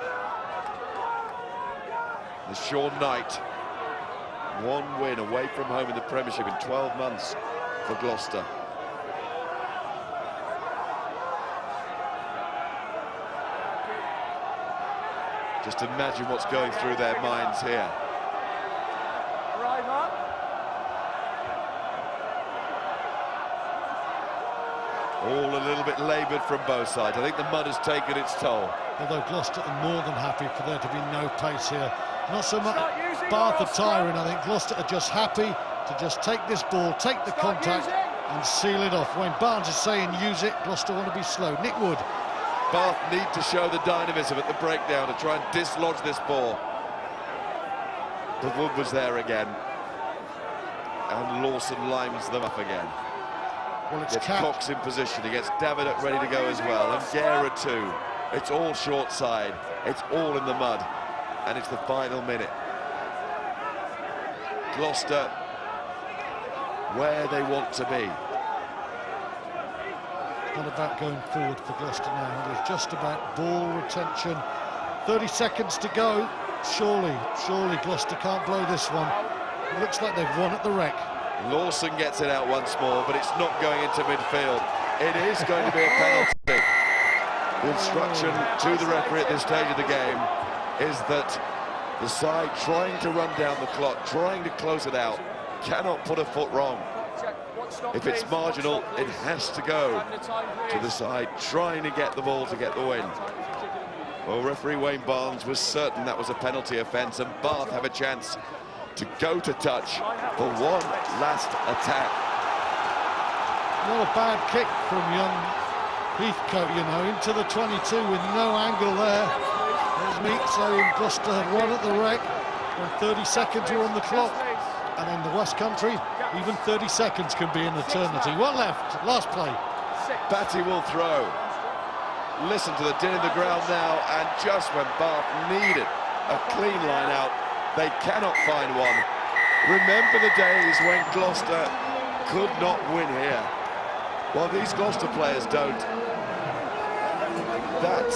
There's Sean Knight. One win away from home in the Premiership in 12 months for Gloucester. Just imagine what's going through their minds here. All a little bit laboured from both sides. I think the mud has taken its toll. Although Gloucester are more than happy for there to be no pace here. Not so much Bath are tiring, I think Gloucester are just happy to just take this ball, take the contact and seal it off. When Barnes is saying use it, Gloucester want to be slow. Nick Wood. Bath need to show the dynamism at the breakdown to try and dislodge this ball. But Wood was there again. And Lawson limes them up again. Well, it's gets Cox in position. He gets Davidoff ready to go as well. And Guerra too. It's all short side. It's all in the mud. And it's the final minute. Gloucester where they want to be. Not about going forward for Gloucester now. It is just about ball retention. 30 seconds to go. Surely Gloucester can't blow this one. It looks like they've won at the wreck. Lawson gets it out once more, but it's not going into midfield. It is going to be a penalty. The instruction to the referee at this stage of the game is that the side trying to run down the clock, trying to close it out, cannot put a foot wrong. If it's marginal, it has to go to the side trying to get the ball to get the win. Well, referee Wayne Barnes was certain that was a penalty offence, and Bath have a chance to go to touch for one last attack. Not a bad kick from young Heathcote, you know, into the 22 with no angle there. There's Meek saying Gloucester had won at the wreck when 30 seconds were on the clock. And in the West Country, even 30 seconds can be an eternity. One left, last play. Batty will throw. Listen to the din in the ground now, and just when Bath needed a clean line out, they cannot find one. Remember the days when Gloucester could not win here. Well, these Gloucester players don't. That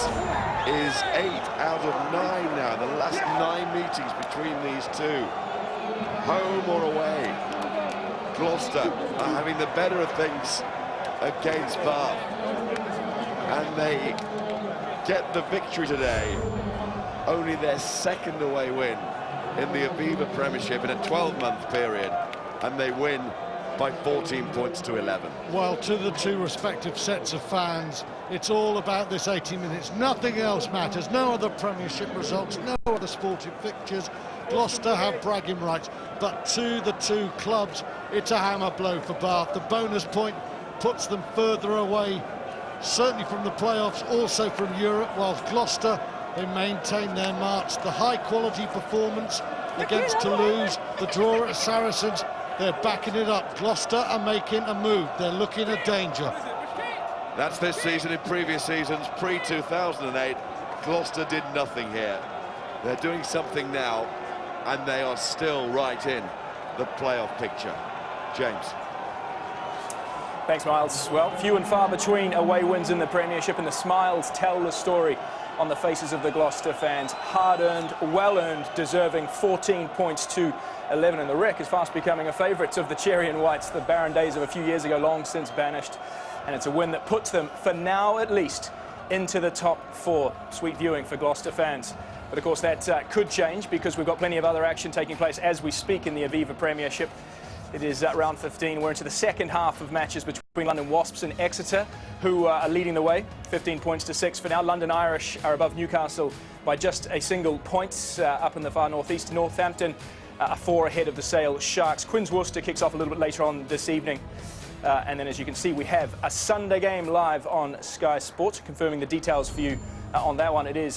is 8 out of 9 now, the last 9 meetings between these two. Home or away, Gloucester are having the better of things against Bath. And they get the victory today. Only their second away win in the Aviva Premiership in a 12-month period. And they win by 14 points to 11. Well, to the two respective sets of fans, it's all about this 80 minutes. Nothing else matters. No other Premiership results, no other sporting fixtures. Gloucester have bragging rights, but to the two clubs, it's a hammer blow for Bath. The bonus point puts them further away, certainly from the playoffs, also from Europe, whilst Gloucester, they maintain their march. The high-quality performance against Toulouse, the draw at Saracens, they're backing it up. Gloucester are making a move. They're looking at danger. That's this season. In previous seasons, pre-2008, Gloucester did nothing here. They're doing something now, and they are still right in the playoff picture. James. Thanks, Miles. Well, few and far between away wins in the Premiership, and the smiles tell the story on the faces of the Gloucester fans. Hard-earned, well-earned, deserving 14 points to 11, and the Wreck is fast becoming a favourite of the Cherry and Whites. The barren days of a few years ago long since banished, and it's a win that puts them, for now at least, into the top 4. Sweet viewing for Gloucester fans. But of course that could change, because we've got plenty of other action taking place as we speak in the Aviva Premiership. It is round 15. We're into the second half of matches between London Wasps and Exeter, who are leading the way, 15 points to 6 for now. London Irish are above Newcastle by just a single point. Up in the far northeast, Northampton are 4 ahead of the Sale Sharks. Quins Worcester kicks off a little bit later on this evening. And then, as you can see, we have a Sunday game live on Sky Sports. Confirming the details for you on that one, it is